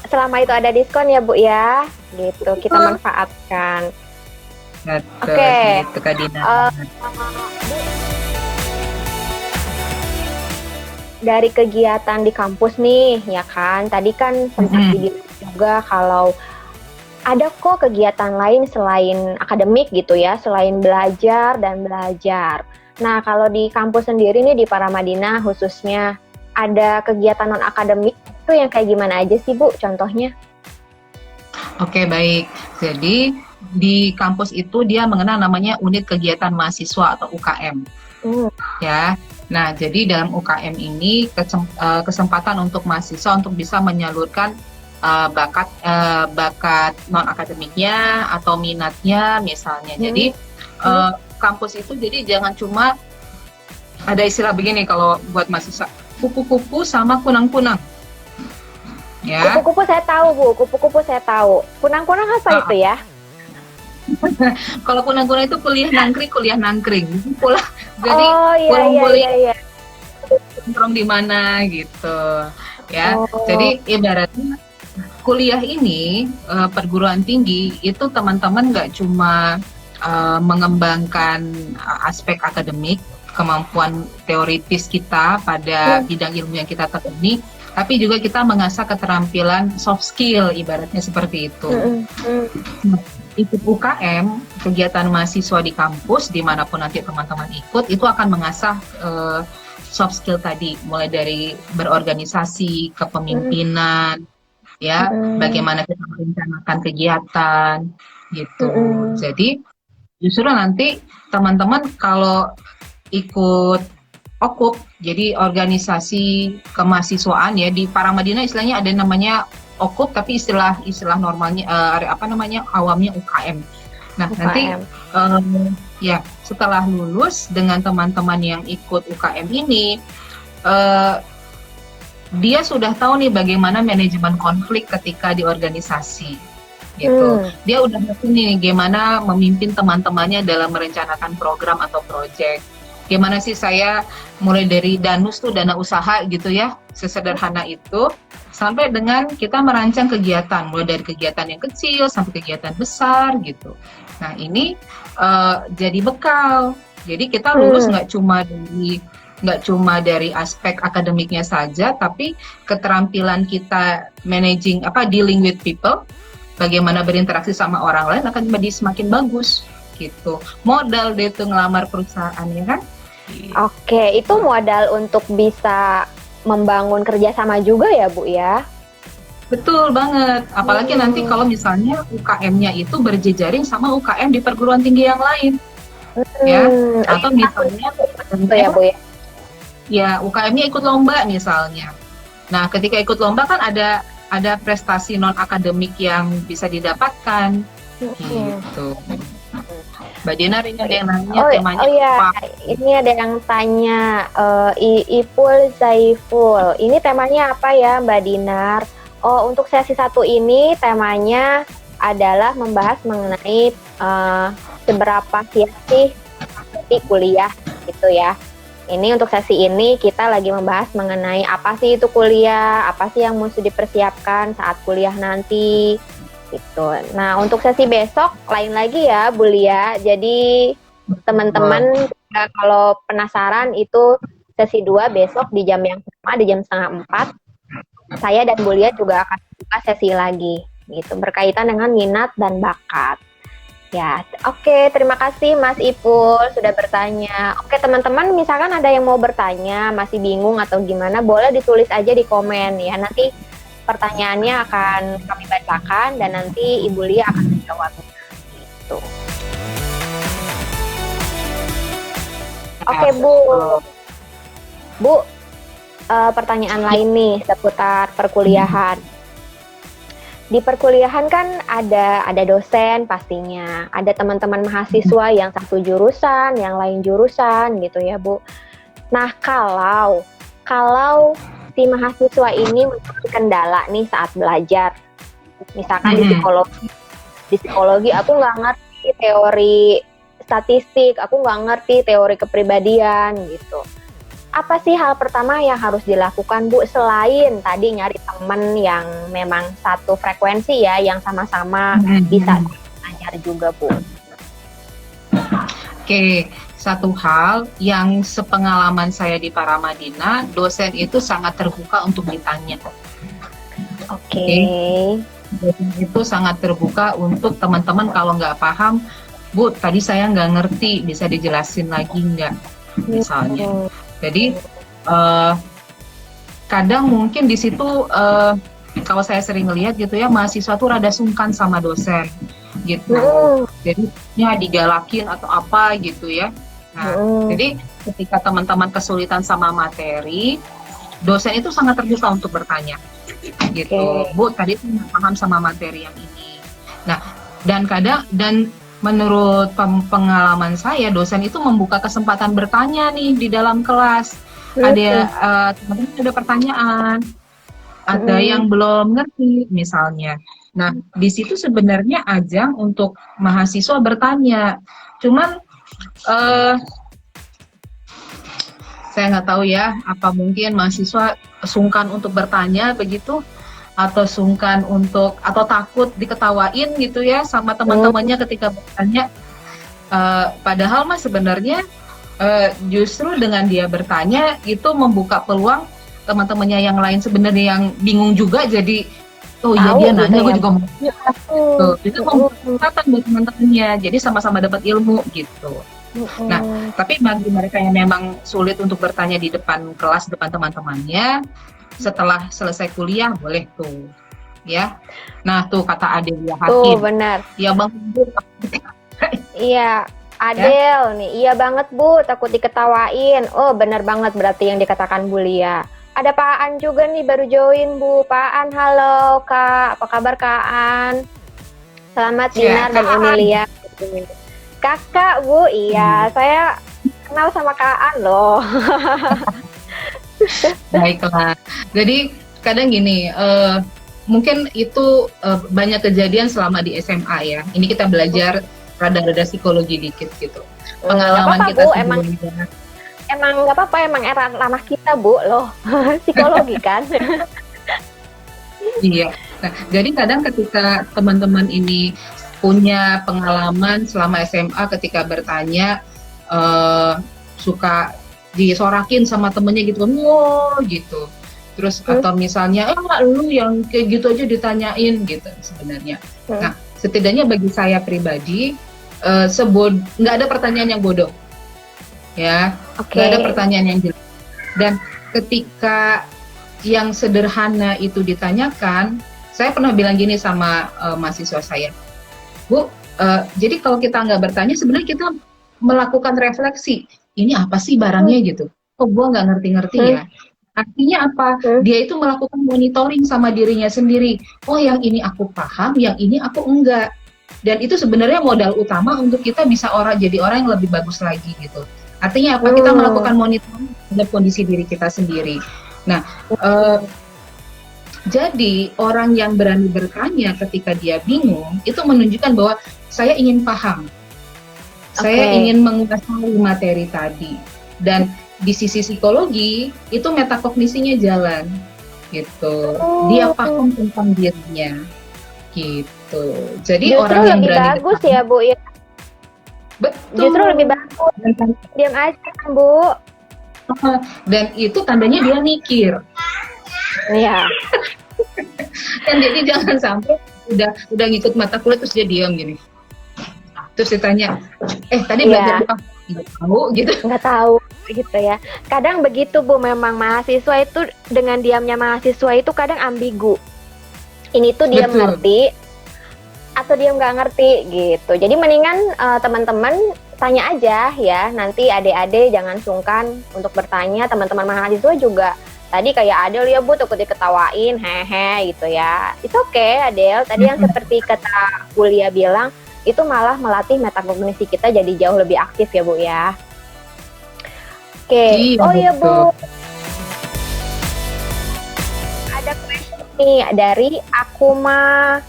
selama itu ada diskon ya Bu ya. Gitu, kita Betul. manfaatkan. Betul Oke. gitu Kak Dina. eh, dari kegiatan di kampus nih, ya kan? Tadi kan sempat Mm-mm. dibilang juga kalau ada kok kegiatan lain selain akademik gitu ya, selain belajar dan belajar. Nah, kalau di kampus sendiri nih di Paramadina khususnya, ada kegiatan non akademik itu yang kayak gimana aja sih Bu? Contohnya? Oke, baik. Jadi di kampus itu dia mengenal namanya unit kegiatan mahasiswa atau UKM. Hmm. Ya. Nah, jadi dalam UKM ini kesempatan untuk mahasiswa untuk bisa menyalurkan bakat non akademiknya atau minatnya misalnya. Hmm. Jadi kampus itu jadi jangan cuma ada istilah begini kalau buat mahasiswa kupu-kupu sama kunang-kunang. Ya. Kupu-kupu saya tahu Bu, kupu-kupu saya tahu. Kunang-kunang apa Ah, itu ya? kalau kunang-kunang itu kuliah nangkring. Pula, jadi Oh iya pulang iya iya kuliah iya. nongkrong di mana gitu. Ya. Oh. Jadi ibaratnya kuliah ini perguruan tinggi itu teman-teman nggak cuma mengembangkan aspek akademik, kemampuan teoritis kita pada Hmm. bidang ilmu yang kita tekuni, tapi juga kita mengasah keterampilan soft skill, ibaratnya seperti itu. Hmm. Hmm. Ikut UKM, kegiatan mahasiswa di kampus, dimanapun nanti teman-teman ikut, itu akan mengasah soft skill tadi, mulai dari berorganisasi, Hmm. kepemimpinan, ya, Hmm. bagaimana kita merencanakan kegiatan, gitu. Hmm. Jadi, justru nanti teman-teman kalau ikut OKUP, jadi organisasi kemahasiswaan ya di Paramadina istilahnya ada namanya OKUP tapi istilah normalnya apa namanya awamnya UKM. Nah, nanti UKM. ya setelah lulus dengan teman-teman yang ikut UKM ini eh, dia sudah tahu nih bagaimana manajemen konflik ketika di organisasi gitu. Hmm. Dia udah ngerti nih gimana memimpin teman-temannya dalam merencanakan program atau proyek. Gimana sih saya mulai dari danus tuh dana usaha gitu ya, sesederhana itu sampai dengan kita merancang kegiatan mulai dari kegiatan yang kecil sampai kegiatan besar gitu. Nah, ini jadi bekal. Jadi kita lulus Hmm. nggak cuma dari aspek akademiknya saja, tapi keterampilan kita managing dealing with people, bagaimana berinteraksi sama orang lain akan menjadi semakin bagus gitu. Modal deh tuh ngelamar perusahaan ya kan? Oke, itu modal untuk bisa membangun kerjasama juga ya Bu ya? Betul banget. Apalagi nanti Hmm. kalau misalnya UKM-nya itu berjejaring sama UKM di perguruan tinggi yang lain ya. Hmm. Oh, Atau misalnya itu ya Bu ya? ya UKM-nya ikut lomba misalnya. Nah, ketika ikut lomba kan ada prestasi non akademik yang bisa didapatkan Hmm. gitu. Mbak Dinar ini ada yang nanya Oh, temanya oh ya, apa? ini ada yang tanya, Ipul Zaiful, ini temanya apa ya Mbak Dinar? Oh, untuk sesi satu ini temanya adalah membahas mengenai seberapa siap sih nanti kuliah gitu ya. Ini untuk sesi ini kita lagi membahas mengenai apa sih itu kuliah, apa sih yang mesti dipersiapkan saat kuliah nanti gitu. Nah, untuk sesi besok lain lagi ya, Bu Lia. Jadi teman-teman kalau penasaran itu sesi 2 besok di jam yang sama, di jam setengah 4. saya dan Bu Lia juga akan buka sesi lagi gitu berkaitan dengan minat dan bakat. Ya, oke, terima kasih Mas Ipul sudah bertanya. Oke, teman-teman, misalkan ada yang mau bertanya, masih bingung atau gimana, boleh ditulis aja di komen ya. Nanti pertanyaannya akan kami bacakan dan nanti Ibu Lia akan menjawabnya. Gitu. Oke, Bu. Bu, pertanyaan lain nih seputar perkuliahan. Di perkuliahan kan ada dosen pastinya, ada teman-teman mahasiswa yang satu jurusan, yang lain jurusan gitu ya Bu. Nah kalau si mahasiswa ini memiliki kendala nih saat belajar, misalkan di psikologi aku nggak ngerti teori statistik, aku nggak ngerti teori kepribadian gitu. Apa sih hal pertama yang harus dilakukan Bu selain tadi nyari teman yang memang satu frekuensi ya, yang sama-sama bisa belajar juga Bu? Oke, satu hal yang sepengalaman saya di Paramadina, dosen itu sangat terbuka untuk ditanya. Oke. Dosen itu sangat terbuka untuk teman-teman kalau nggak paham, Bu, tadi saya nggak ngerti, bisa dijelasin lagi nggak? Misalnya. Jadi kadang mungkin di situ kalau saya sering lihat gitu ya, mahasiswa tuh rada sungkan sama dosen gitu. Jadi ya digalakin atau apa gitu ya. Nah, jadi ketika teman-teman kesulitan sama materi, dosen itu sangat terbuka untuk bertanya gitu. Bu, tadi tuh nggak paham sama materi yang ini. Nah, dan menurut pengalaman saya, dosen itu membuka kesempatan bertanya nih di dalam kelas. Ada teman-teman ada pertanyaan, ada yang belum ngerti misalnya. Nah, di situ sebenarnya ajang untuk mahasiswa bertanya. Cuman saya nggak tahu ya, apa mungkin mahasiswa sungkan untuk bertanya begitu, atau sungkan untuk, atau takut diketawain gitu ya sama teman-temannya ketika bertanya. Padahal mas sebenarnya justru dengan dia bertanya itu membuka peluang teman-temannya yang lain sebenarnya yang bingung juga jadi oh iya dia nanya gue juga mau itu membuka kesempatan buat teman-temannya, jadi sama-sama dapat ilmu gitu. Nah, tapi bagi mereka yang memang sulit untuk bertanya di depan kelas, depan teman-temannya, setelah selesai kuliah boleh tuh ya. Nah tuh kata Adel ya Hakim. Benar. Ya Bang. Iya Adel ya? Nih iya banget Bu, takut diketawain. Oh benar banget berarti yang dikatakan Bu Lia. Ada Pak Aan juga nih baru join Bu. Pak Aan, halo Kak, apa kabar Kak Aan? Selamat sinar dan Emilia. Kakak Bu, iya saya kenal sama Kak Aan loh. Baiklah. Jadi kadang gini, mungkin itu banyak kejadian selama di SMA ya. Ini kita belajar rada-rada psikologi dikit gitu. Pengalaman kita Bu, emang nggak apa-apa, emang era lama kita Bu loh, psikologi kan. Iya. Nah, jadi kadang ketika teman-teman ini punya pengalaman selama SMA ketika bertanya suka disorakin sama temennya gitu, wow gitu. Terus atau misalnya, lu yang kayak gitu aja ditanyain gitu sebenarnya. Nah, setidaknya bagi saya pribadi, nggak ada pertanyaan yang bodoh, ya. Nggak ada pertanyaan yang jelas. Dan ketika yang sederhana itu ditanyakan, saya pernah bilang gini sama mahasiswa saya, Bu, jadi kalau kita nggak bertanya, sebenarnya kita melakukan refleksi. Ini apa sih barangnya gitu? Oh, gue nggak ngerti-ngerti ya. Artinya apa? Dia itu melakukan monitoring sama dirinya sendiri. Oh, yang ini aku paham, yang ini aku enggak. Dan itu sebenarnya modal utama untuk kita bisa jadi orang yang lebih bagus lagi gitu. Artinya apa? Kita melakukan monitoring terhadap kondisi diri kita sendiri. Nah, jadi orang yang berani bertanya ketika dia bingung, itu menunjukkan bahwa saya ingin paham. Saya ingin menguasai materi tadi, dan di sisi psikologi itu metakognisinya jalan, gitu. Dia paham tentang dirinya, gitu. Jadi justru orang yang berani bagus ya Bu ya. Betul. Justru lebih bagus. Diam aja kan Bu. Dan itu tandanya dia mikir. Iya. Kan jadi jangan sampai udah ngikut mata kuliah terus dia diam gini. Terus ditanya, tadi belajar apa? Nggak tahu gitu. Nggak tahu gitu ya. Kadang begitu Bu, memang mahasiswa itu dengan diamnya mahasiswa itu kadang ambigu. Ini tuh dia Betul. ngerti atau dia nggak ngerti gitu. Jadi mendingan teman-teman tanya aja ya. Nanti adik-adik jangan sungkan untuk bertanya. Teman-teman mahasiswa juga tadi kayak Adel ya Bu, takut diketawain, hehe gitu ya. Itu oke Adel. Tadi yang seperti kata Bulia bilang, itu malah melatih metakognisi kita jadi jauh lebih aktif ya Bu ya. Oke. Iya, Oh iya betul. Bu, ada question nih dari Akuma_Rin.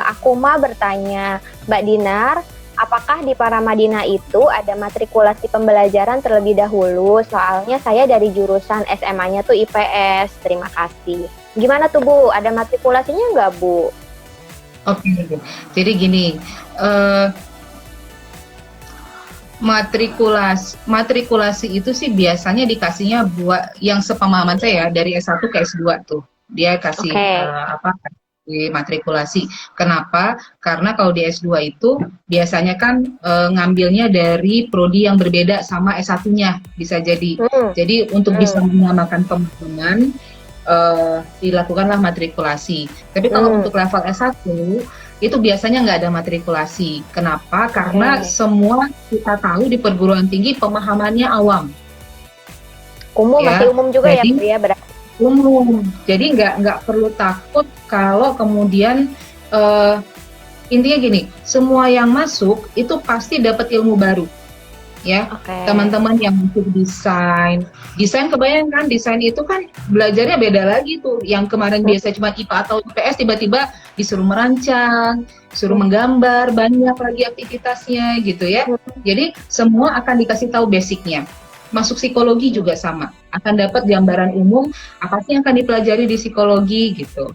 Akuma bertanya, Mbak Dinar, apakah di Paramadina itu ada matrikulasi pembelajaran terlebih dahulu? Soalnya saya dari jurusan SMA-nya tuh IPS. Terima kasih. Gimana tuh Bu? Ada matrikulasinya nggak Bu? Oke, jadi gini, matrikulasi itu sih biasanya dikasihnya buat yang sepemahaman saya dari S1 ke S2 tuh. Dia kasih matrikulasi. Kenapa? Karena kalau di S2 itu biasanya kan ngambilnya dari prodi yang berbeda sama S1-nya bisa jadi. Jadi untuk bisa menyamakan pemahaman dilakukanlah matrikulasi. Tapi kalau untuk level S1 itu biasanya nggak ada matrikulasi. Kenapa? Karena semua kita tahu di perguruan tinggi pemahamannya awam. Umum, masih umum juga ya Bu ya berarti. Umum. Jadi nggak perlu takut kalau kemudian intinya gini, semua yang masuk itu pasti dapat ilmu baru. Ya, teman-teman yang masuk desain kebayangkan desain itu kan belajarnya beda lagi tuh. Yang kemarin biasa cuma IPA atau IPS tiba-tiba disuruh merancang, suruh menggambar, banyak lagi aktivitasnya gitu ya. Jadi semua akan dikasih tahu basicnya. Masuk psikologi juga sama, akan dapat gambaran umum apa sih yang akan dipelajari di psikologi gitu.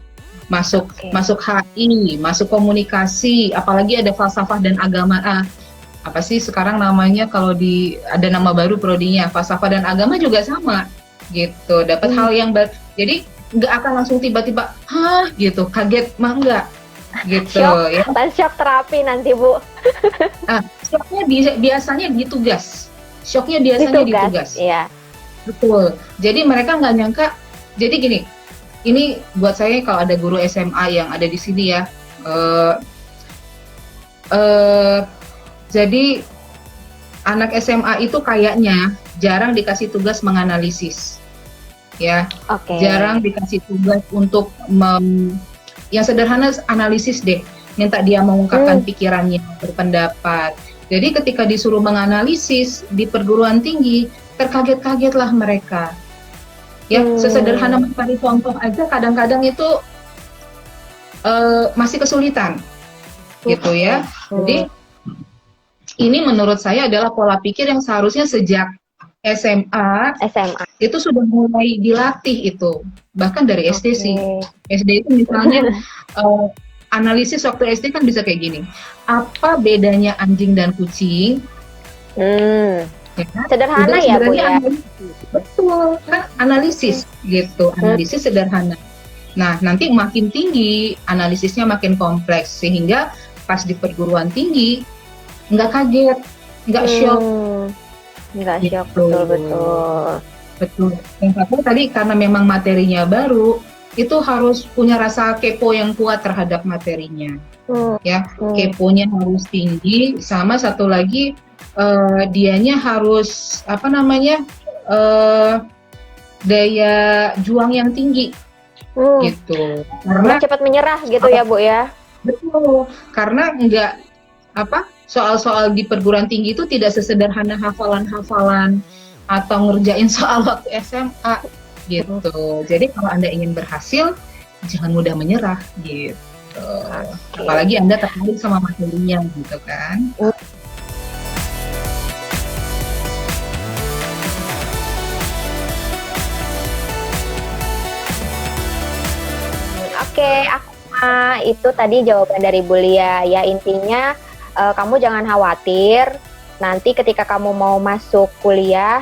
Masuk HI, masuk komunikasi, apalagi ada falsafah dan agama. Apa sih sekarang namanya kalau ada nama baru prodinya, falsafah dan agama juga sama gitu, dapat hal yang baru. Jadi nggak akan langsung tiba-tiba gitu kaget mah enggak gitu. Shock terapi nanti Bu. Shocknya biasanya di tugas. Shocknya biasanya di tugas. Iya. Betul. Jadi mereka nggak nyangka. Jadi gini, ini buat saya kalau ada guru SMA yang ada di sini ya. Jadi anak SMA itu kayaknya jarang dikasih tugas menganalisis, ya. Jarang dikasih tugas untuk yang sederhana analisis deh. Minta dia mengungkapkan pikirannya, berpendapat. Jadi ketika disuruh menganalisis di perguruan tinggi, terkaget-kagetlah mereka. Ya, sesederhana mencari contoh aja kadang-kadang itu masih kesulitan, gitu ya. Jadi ini menurut saya adalah pola pikir yang seharusnya sejak SMA itu sudah mulai dilatih itu, bahkan dari SD sih. SD itu misalnya analisis waktu SD kan bisa kayak gini, apa bedanya anjing dan kucing? Ya, sederhana ya Bu ya. Betul, kan analisis gitu, analisis sederhana. Nah nanti makin tinggi analisisnya makin kompleks sehingga pas di perguruan tinggi nggak kaget, nggak shock. Nggak shock, betul. Yang satu tadi karena memang materinya baru, itu harus punya rasa kepo yang kuat terhadap materinya. Ya, keponya harus tinggi. Sama satu lagi, dianya harus daya juang yang tinggi, gitu. Karena cepat menyerah gitu ya Bu ya. Betul, karena soal-soal di perguruan tinggi itu tidak sesederhana hafalan-hafalan atau ngerjain soal waktu SMA gitu. Jadi kalau Anda ingin berhasil, jangan mudah menyerah gitu. Apalagi Anda tertarik sama materinya gitu kan. Itu tadi jawaban dari Bulia ya. Intinya kamu jangan khawatir, nanti ketika kamu mau masuk kuliah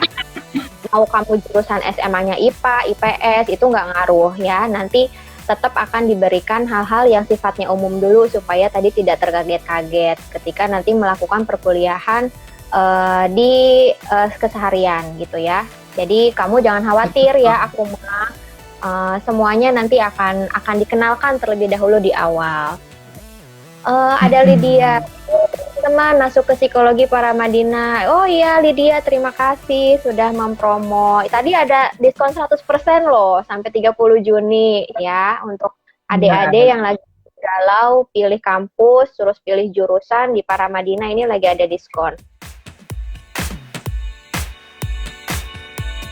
Mau kamu jurusan SMA-nya IPA, IPS, itu nggak ngaruh ya. Nanti tetap akan diberikan hal-hal yang sifatnya umum dulu supaya tadi tidak terkaget-kaget ketika nanti melakukan perkuliahan di keseharian gitu ya. Jadi kamu jangan khawatir ya, aku mah semuanya nanti akan dikenalkan terlebih dahulu di awal. Ada Lydia, teman masuk ke psikologi Paramadina. Oh iya Lydia, terima kasih sudah mempromo. Tadi ada diskon 100% loh sampai 30 Juni ya untuk adik-adik yang lagi galau pilih kampus terus pilih jurusan di Paramadina, ini lagi ada diskon.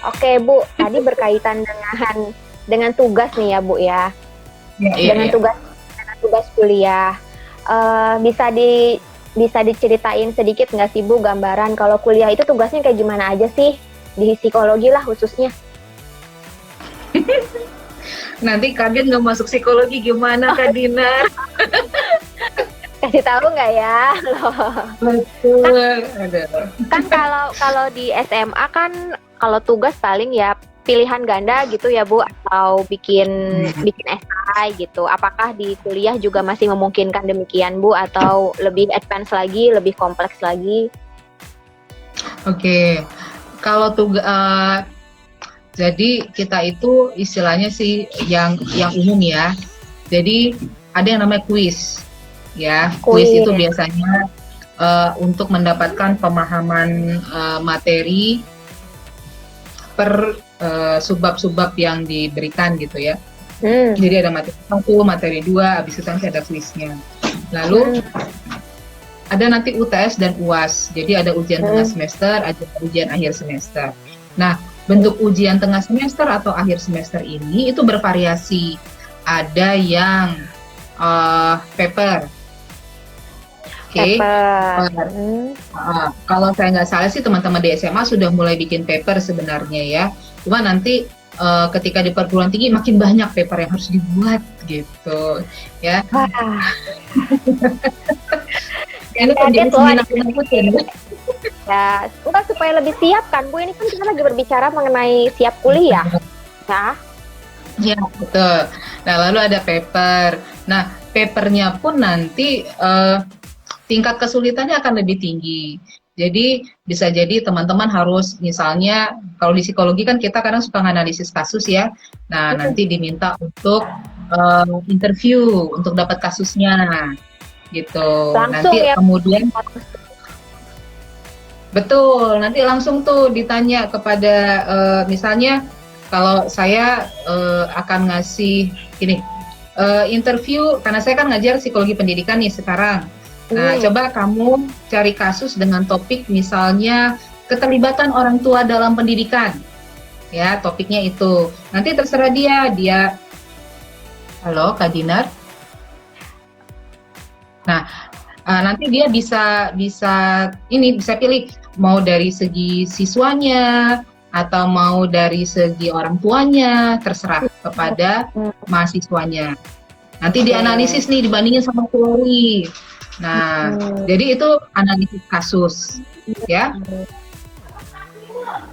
Oke Bu, tadi berkaitan dengan tugas nih ya Bu ya. Dengan tugas kuliah. Bisa diceritain sedikit nggak sih Bu gambaran kalau kuliah itu tugasnya kayak gimana aja sih di psikologi lah khususnya? Nanti kaget nggak masuk psikologi gimana Kak Dinar? Kasih tahu nggak ya? Betul. Kan kalau di SMA kan kalau tugas paling ya pilihan ganda gitu ya Bu, atau bikin esai gitu. Apakah di kuliah juga masih memungkinkan demikian Bu, atau lebih advance lagi, lebih kompleks lagi? Oke, kalau tugas jadi kita itu istilahnya sih yang umum ya. Jadi ada yang namanya kuis. Ya, kuis itu biasanya untuk mendapatkan pemahaman materi per subbab-subbab yang diberikan gitu ya. Jadi ada materi 1, materi 2, habis itu nanti ada kuisnya. Lalu ada nanti UTS dan UAS. Jadi ada ujian tengah semester, ada ujian akhir semester. Nah, bentuk ujian tengah semester atau akhir semester ini itu bervariasi. Ada yang paper. Oke. Kalau saya nggak salah sih teman-teman di SMA sudah mulai bikin paper sebenarnya ya. Cuma nanti ketika di perguruan tinggi makin banyak paper yang harus dibuat gitu ya. Ini kaget loh ya, bukan supaya lebih siap kan Bu, ini kan kita lagi berbicara mengenai siap kuliah ya. Ya betul. Nah lalu ada paper. Nah papernya pun nanti tingkat kesulitannya akan lebih tinggi. Jadi bisa jadi teman-teman harus misalnya kalau di psikologi kan kita kadang suka analisis kasus ya. Nah nanti diminta untuk interview untuk dapat kasusnya gitu. Langsung nanti ya. Kemudian betul, nanti langsung tuh ditanya kepada misalnya kalau saya akan ngasih ini interview karena saya kan ngajar psikologi pendidikan nih sekarang. Nah, coba kamu cari kasus dengan topik misalnya keterlibatan orang tua dalam pendidikan. Ya, topiknya itu. Nanti terserah dia. Halo, Kak Dinar. Nah, nanti dia bisa pilih mau dari segi siswanya atau mau dari segi orang tuanya, terserah kepada mahasiswanya. Nanti dianalisis nih dibandingin sama teori. Nah, jadi itu analisis kasus, ya.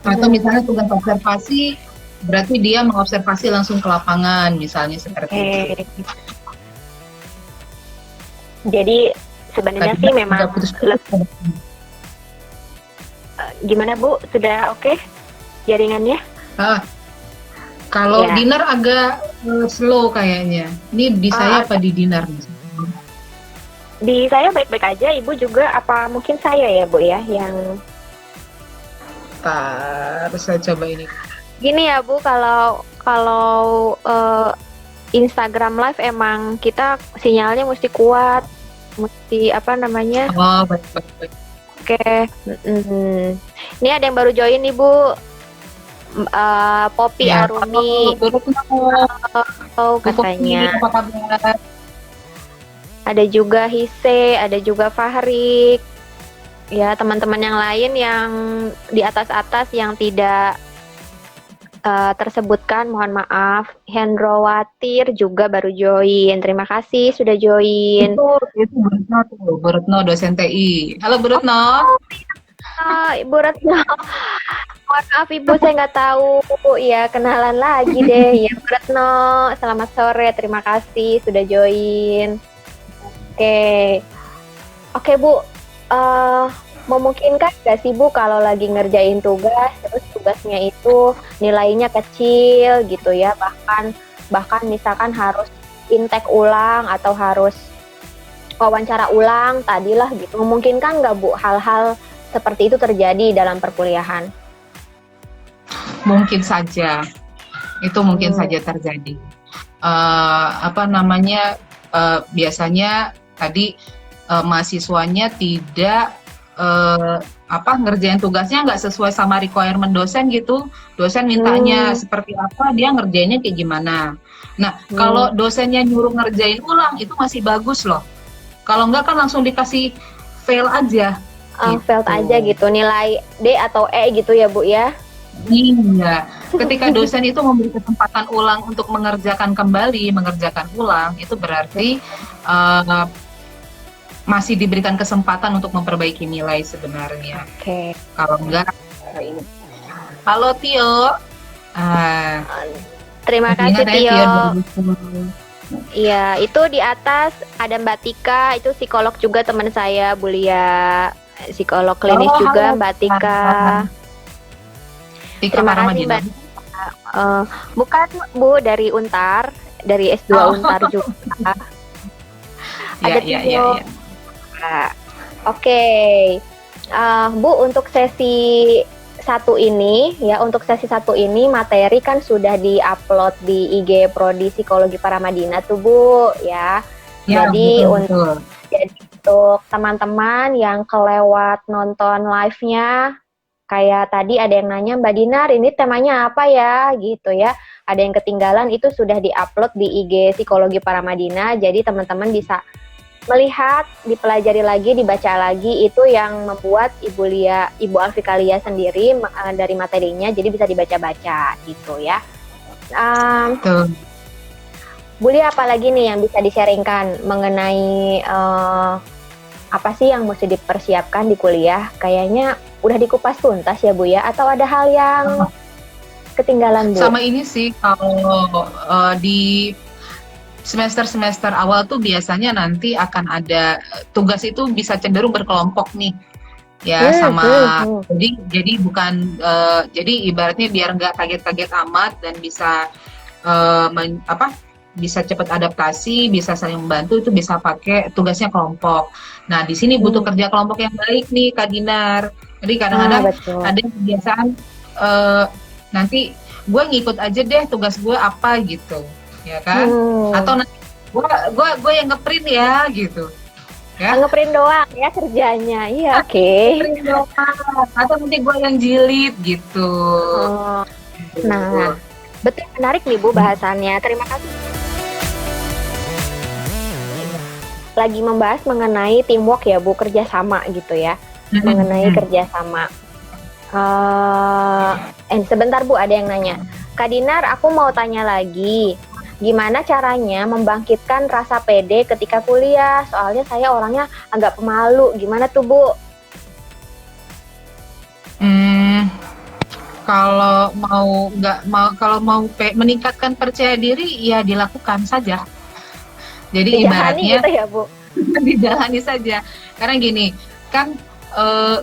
Atau misalnya tugas observasi, berarti dia mengobservasi langsung ke lapangan, misalnya seperti itu. Jadi sebenarnya sih memang gimana Bu? Sudah oke jaringannya? Kalau Dinar agak slow kayaknya. Ini di saya apa di Dinar? Di saya baik-baik aja, Ibu juga apa mungkin saya ya Bu ya yang saya coba ini. Gini ya Bu, kalau Instagram Live emang kita sinyalnya mesti kuat, mesti apa namanya? Oh, baik. Oke. Ini ada yang baru join nih Bu. Poppy ya, Arumi. Katanya. Apa kabar? Ada juga Hise, ada juga Fahrik. Ya, teman-teman yang lain yang di atas-atas yang tidak tersebutkan, mohon maaf. Hendrowatir juga baru join. Terima kasih sudah join. Itu Bu Retno dosen TI. Halo Bu Retno. Ibu Retno. Mohon maaf Ibu, saya nggak tahu. Ya, kenalan lagi deh. Ya, Bu Retno, selamat sore. Terima kasih sudah join. Oke. Oke, Bu. Eh, memungkinkan nggak sih, Bu, kalau lagi ngerjain tugas, terus tugasnya itu nilainya kecil gitu ya, bahkan misalkan harus intake ulang atau harus wawancara ulang tadilah gitu. Memungkinkan nggak, Bu, hal-hal seperti itu terjadi dalam perkuliahan? Mungkin saja, itu mungkin saja terjadi. Apa namanya, biasanya tadi mahasiswanya tidak ngerjain tugasnya nggak sesuai sama requirement dosen gitu. Dosen mintanya seperti apa, dia ngerjainnya kayak gimana. Nah, kalau dosennya nyuruh ngerjain ulang itu masih bagus loh. Kalau nggak kan langsung dikasih fail aja. Failed aja gitu, nilai D atau E gitu ya, Bu ya? Iya, ketika dosen itu memberi kesempatan ulang untuk mengerjakan ulang, itu berarti masih diberikan kesempatan untuk memperbaiki nilai sebenarnya. Oke. Kalau enggak, halo Tio. Terima kasih ingat ya, Tio. Tio. Iya, itu di atas ada Mbak Tika, itu psikolog juga teman saya, Bu Lia. Psikolog klinis juga, halo, Mbak Tika. Terima kasih Mbak. Bukan Bu, dari Untar, dari S2 Untar juga. Ada Tio. Oke. Bu, untuk sesi satu ini materi kan sudah di-upload di IG Prodi Psikologi Paramadina tuh, Bu, ya. Jadi untuk teman-teman yang kelewat nonton live-nya, kayak tadi ada yang nanya, Mbak Dinar, ini temanya apa ya? Gitu ya. Ada yang ketinggalan, itu sudah di-upload di IG Psikologi Paramadina, jadi teman-teman bisa melihat, dipelajari lagi, dibaca lagi, itu yang membuat Ibu Alfikalia sendiri dari materinya, jadi bisa dibaca-baca gitu ya. Bu Lia, apa lagi nih yang bisa di-sharingkan mengenai apa sih yang mesti dipersiapkan di kuliah? Kayaknya udah dikupas tuntas ya, Bu ya, atau ada hal yang ketinggalan, Bu? Sama ini sih, kalau di semester awal tuh biasanya nanti akan ada tugas itu bisa cenderung berkelompok nih. Ya, jadi bukan jadi ibaratnya biar nggak kaget-kaget amat dan bisa bisa cepat adaptasi, bisa saling membantu, itu bisa pakai tugasnya kelompok. Nah, di sini butuh kerja kelompok yang baik nih, Kak Dinar. Jadi kadang-kadang ada kebiasaan nanti gue ngikut aja deh tugas gue apa gitu, ya kan? Atau nanti gue yang ngeprint ya gitu. Ya? Ngeprint doang ya kerjanya, iya oke. Atau nanti gue yang jilid gitu. Nah, betul, menarik nih Bu bahasannya. Terima kasih. Lagi membahas mengenai teamwork ya Bu, kerjasama gitu ya, mengenai kerjasama. Sebentar Bu, ada yang nanya, Kak Dinar, aku mau tanya lagi, gimana caranya membangkitkan rasa pede ketika kuliah? Soalnya saya orangnya agak pemalu, gimana tuh Bu? Kalau mau meningkatkan percaya diri, ya dilakukan saja. Jadi ibaratnya gitu ya, Bu? dijalani saja. Karena gini, kan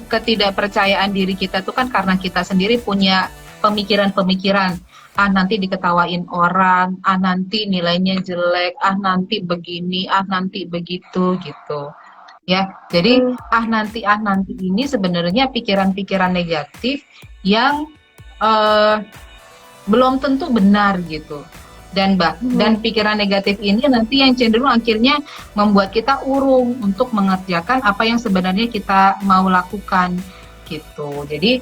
ketidakpercayaan diri kita tuh kan karena kita sendiri punya pemikiran-pemikiran. Nanti diketawain orang, nanti nilainya jelek, nanti begini, nanti begitu gitu. Ya, jadi nanti ini sebenarnya pikiran-pikiran negatif yang belum tentu benar gitu. Dan pikiran negatif ini nanti yang cenderung akhirnya membuat kita urung untuk mengerjakan apa yang sebenarnya kita mau lakukan gitu. Jadi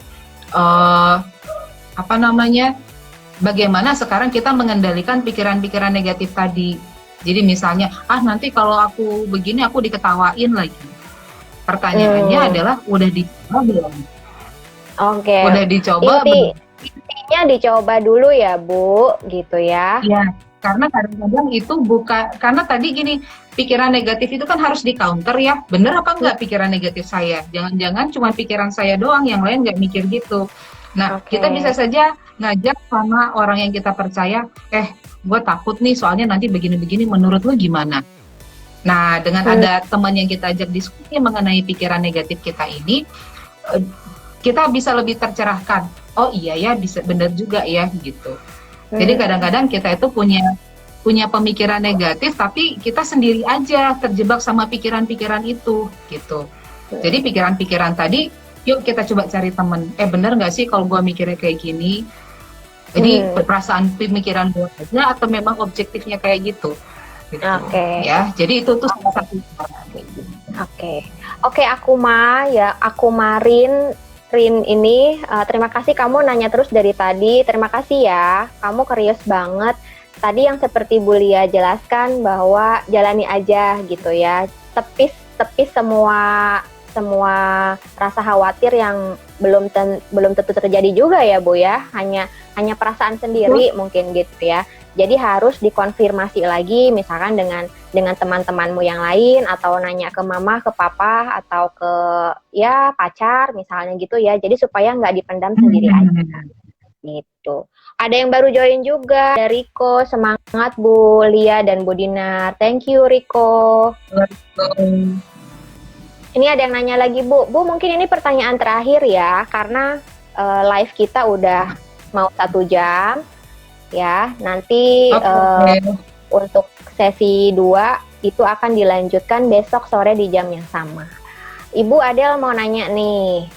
bagaimana sekarang kita mengendalikan pikiran-pikiran negatif tadi. Jadi misalnya nanti kalau aku begini aku diketawain lagi. Pertanyaannya adalah udah dicoba belum? Oke. Udah dicoba Intinya dicoba dulu ya Bu, gitu ya. Iya, karena kadang-kadang itu karena tadi gini, pikiran negatif itu kan harus di counter ya. Bener apa enggak pikiran negatif saya? Jangan-jangan cuma pikiran saya doang, yang lain nggak mikir gitu. Nah, kita bisa saja ngajak sama orang yang kita percaya, gue takut nih soalnya nanti begini-begini, menurut lu gimana? Nah, dengan ada teman yang kita ajak diskusi mengenai pikiran negatif kita ini, kita bisa lebih tercerahkan. Oh iya ya, bisa benar juga ya gitu. Jadi kadang-kadang kita itu punya pemikiran negatif, tapi kita sendiri aja terjebak sama pikiran-pikiran itu gitu. Jadi pikiran-pikiran tadi, yuk kita coba cari temen. Bener nggak sih kalau gue mikirnya kayak gini? Jadi perasaan pemikiran gue aja atau memang objektifnya kayak gitu? Gitu. Ya, jadi itu tuh salah satu. Oke, aku Marin Rin ini, terima kasih kamu nanya terus dari tadi. Terima kasih ya, kamu curious banget. Tadi yang seperti Bu Lia jelaskan bahwa jalani aja gitu ya, tepis semua rasa khawatir yang belum tentu terjadi juga ya Bu ya, hanya perasaan sendiri mungkin gitu ya. Jadi harus dikonfirmasi lagi, misalkan dengan teman-temanmu yang lain, atau nanya ke mama, ke papa, atau ke ya pacar misalnya gitu ya. Jadi supaya nggak dipendam sendiri aja. Gitu. Ada yang baru join juga, ada Riko. Semangat Bu Lia dan Bu Dinar. Thank you Riko. Ini ada yang nanya lagi Bu. Bu, mungkin ini pertanyaan terakhir ya, karena live kita udah mau 1 jam. Ya, nanti untuk sesi 2 itu akan dilanjutkan besok sore di jam yang sama. Ibu Adel mau nanya nih.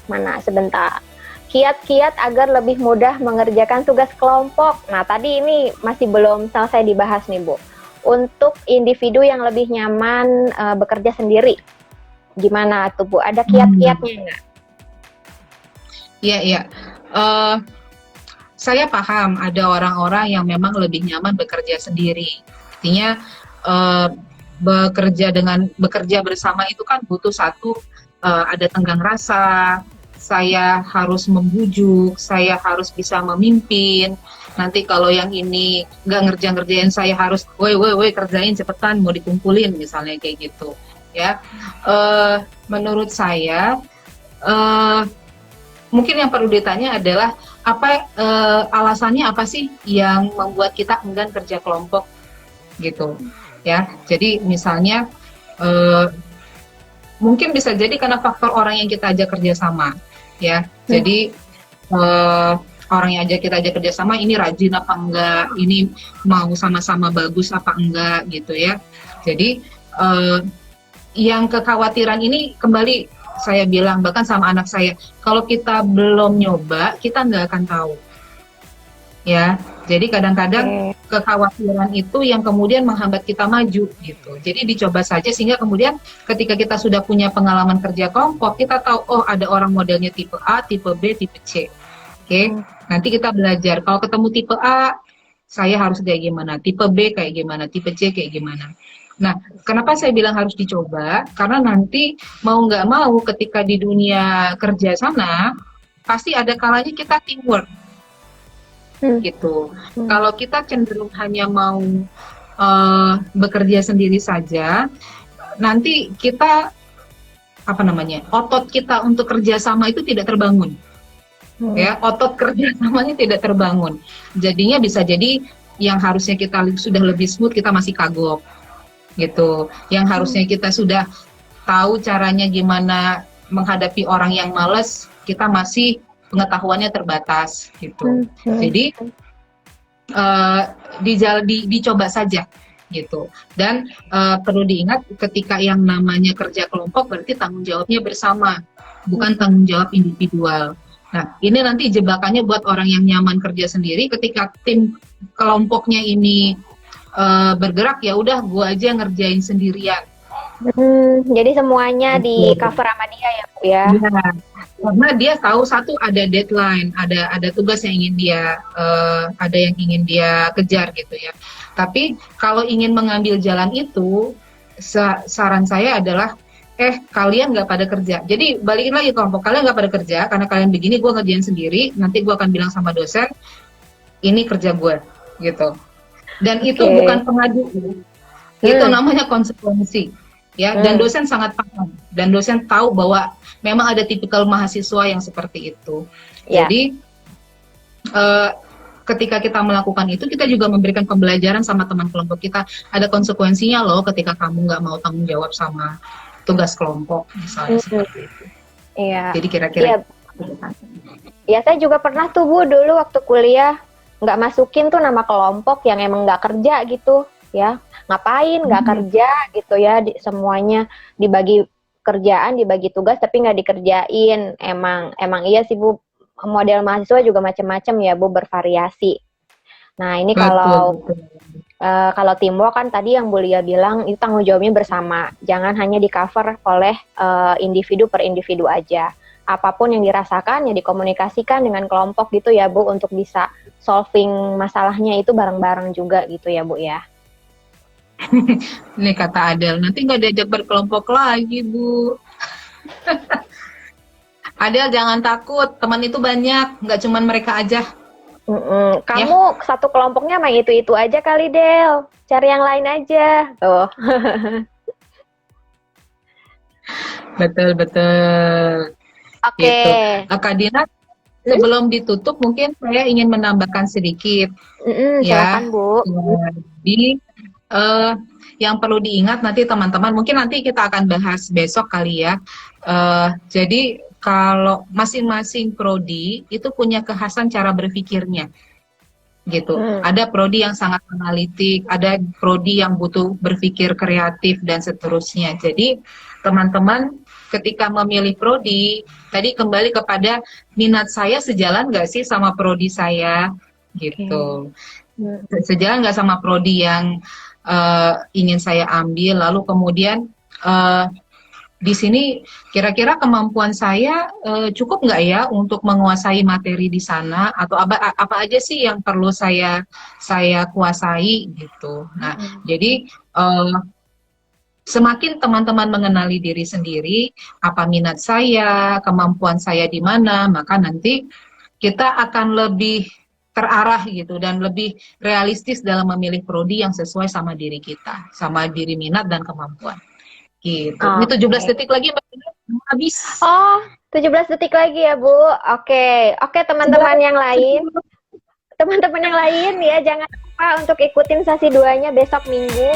Mana sebentar. Kiat-kiat agar lebih mudah mengerjakan tugas kelompok. Nah, tadi ini masih belum selesai dibahas nih, Bu. Untuk individu yang lebih nyaman bekerja sendiri. Gimana tuh, Bu? Ada kiat-kiatnya nggak? Iya. Saya paham ada orang-orang yang memang lebih nyaman bekerja sendiri. Artinya bekerja bersama itu kan butuh satu, ada tenggang rasa, saya harus membujuk, saya harus bisa memimpin. Nanti kalau yang ini nggak ngerjain, saya harus, woi kerjain cepetan, mau dikumpulin misalnya kayak gitu. Ya, menurut saya mungkin yang perlu ditanya adalah alasannya apa sih yang membuat kita enggan kerja kelompok gitu ya. Jadi misalnya mungkin bisa jadi karena faktor orang yang kita ajak kerja sama ya. Jadi orang yang kita ajak kerja sama ini rajin apa enggak, ini mau sama-sama bagus apa enggak gitu ya. Jadi yang kekhawatiran ini kembali saya bilang, bahkan sama anak saya, kalau kita belum nyoba, kita nggak akan tahu. Ya, jadi kadang-kadang kekhawatiran itu yang kemudian menghambat kita maju gitu. Jadi dicoba saja sehingga kemudian ketika kita sudah punya pengalaman kerja kelompok, kita tahu, oh ada orang modelnya tipe A, tipe B, tipe C. Oke, nanti kita belajar. Kalau ketemu tipe A, saya harus kayak gimana, tipe B kayak gimana, tipe C kayak gimana. Nah, kenapa saya bilang harus dicoba? Karena nanti mau nggak mau ketika di dunia kerja sana, pasti ada kalanya kita teamwork. Gitu. Kalau kita cenderung hanya mau bekerja sendiri saja, nanti kita, otot kita untuk kerjasama itu tidak terbangun. Ya, otot kerjasamanya tidak terbangun. Jadinya bisa jadi yang harusnya kita sudah lebih smooth, kita masih kagok. Gitu, yang harusnya kita sudah tahu caranya gimana menghadapi orang yang malas, kita masih pengetahuannya terbatas gitu. Jadi dicoba saja gitu. Dan perlu diingat ketika yang namanya kerja kelompok berarti tanggung jawabnya bersama, bukan tanggung jawab individual. Nah, ini nanti jebakannya buat orang yang nyaman kerja sendiri, ketika tim kelompoknya ini bergerak, ya udah gue aja ngerjain sendirian. Jadi semuanya di cover sama dia ya Bu ya? Ya, karena dia tahu satu ada deadline, ada tugas yang ingin dia kejar gitu ya. Tapi kalau ingin mengambil jalan itu, saran saya adalah kalian nggak pada kerja. Jadi balikin lagi kelompok, kalian nggak pada kerja karena kalian begini, gue ngerjain sendiri. Nanti gue akan bilang sama dosen, ini kerja gue gitu. Dan itu bukan pengadu, Itu namanya konsekuensi. Ya, dan dosen sangat paham, dan dosen tahu bahwa memang ada tipikal mahasiswa yang seperti itu. Ya. Jadi ketika kita melakukan itu, kita juga memberikan pembelajaran sama teman kelompok kita. Ada konsekuensinya loh ketika kamu nggak mau tanggung jawab sama tugas kelompok, misalnya seperti itu. Iya. Jadi kira-kira. Ya, saya juga pernah tuh Bu dulu waktu kuliah nggak masukin tuh nama kelompok yang emang nggak kerja gitu, ya. Ngapain nggak kerja gitu ya, semuanya dibagi kerjaan, dibagi tugas tapi nggak dikerjain. Emang iya sih Bu, model mahasiswa juga macam-macam ya Bu, bervariasi. Nah ini kalau teamwork kan tadi yang Bu Lia bilang itu tanggung jawabnya bersama, jangan hanya di cover oleh individu per individu aja. Apapun yang dirasakan ya dikomunikasikan dengan kelompok gitu ya Bu, untuk bisa solving masalahnya itu bareng-bareng juga gitu ya Bu ya. Ini kata Adel, nanti nggak diajak berkelompok lagi Bu. Adel jangan takut, teman itu banyak, nggak cuma mereka aja. Kamu satu kelompoknya main itu aja kali Del, cari yang lain aja tuh. Betul. Oke. Gitu. Kak Dina, sebelum ditutup mungkin saya ingin menambahkan sedikit. Silakan Bu. Jadi yang perlu diingat nanti teman-teman, mungkin nanti kita akan bahas besok kali ya. Jadi kalau masing-masing prodi itu punya kekhasan cara berpikirnya. Gitu. Ada prodi yang sangat analitik, ada prodi yang butuh berpikir kreatif dan seterusnya. Jadi teman-teman ketika memilih prodi, tadi kembali kepada minat saya sejalan nggak sih sama prodi saya, gitu. Sejalan nggak sama prodi yang ingin saya ambil, lalu kemudian di sini kira-kira kemampuan saya cukup nggak ya untuk menguasai materi di sana, atau apa aja sih yang perlu saya kuasai gitu. Nah, jadi semakin teman-teman mengenali diri sendiri, apa minat saya, kemampuan saya di mana, maka nanti kita akan lebih terarah gitu dan lebih realistis dalam memilih prodi yang sesuai sama diri kita, sama diri minat dan kemampuan. Gitu. Ini 17 detik lagi Mbak Dina, habis. Oh, 17 detik lagi ya Bu. Oke, teman-teman yang lain. Teman-teman yang lain ya, jangan lupa untuk ikutin sesi 2-nya besok Minggu.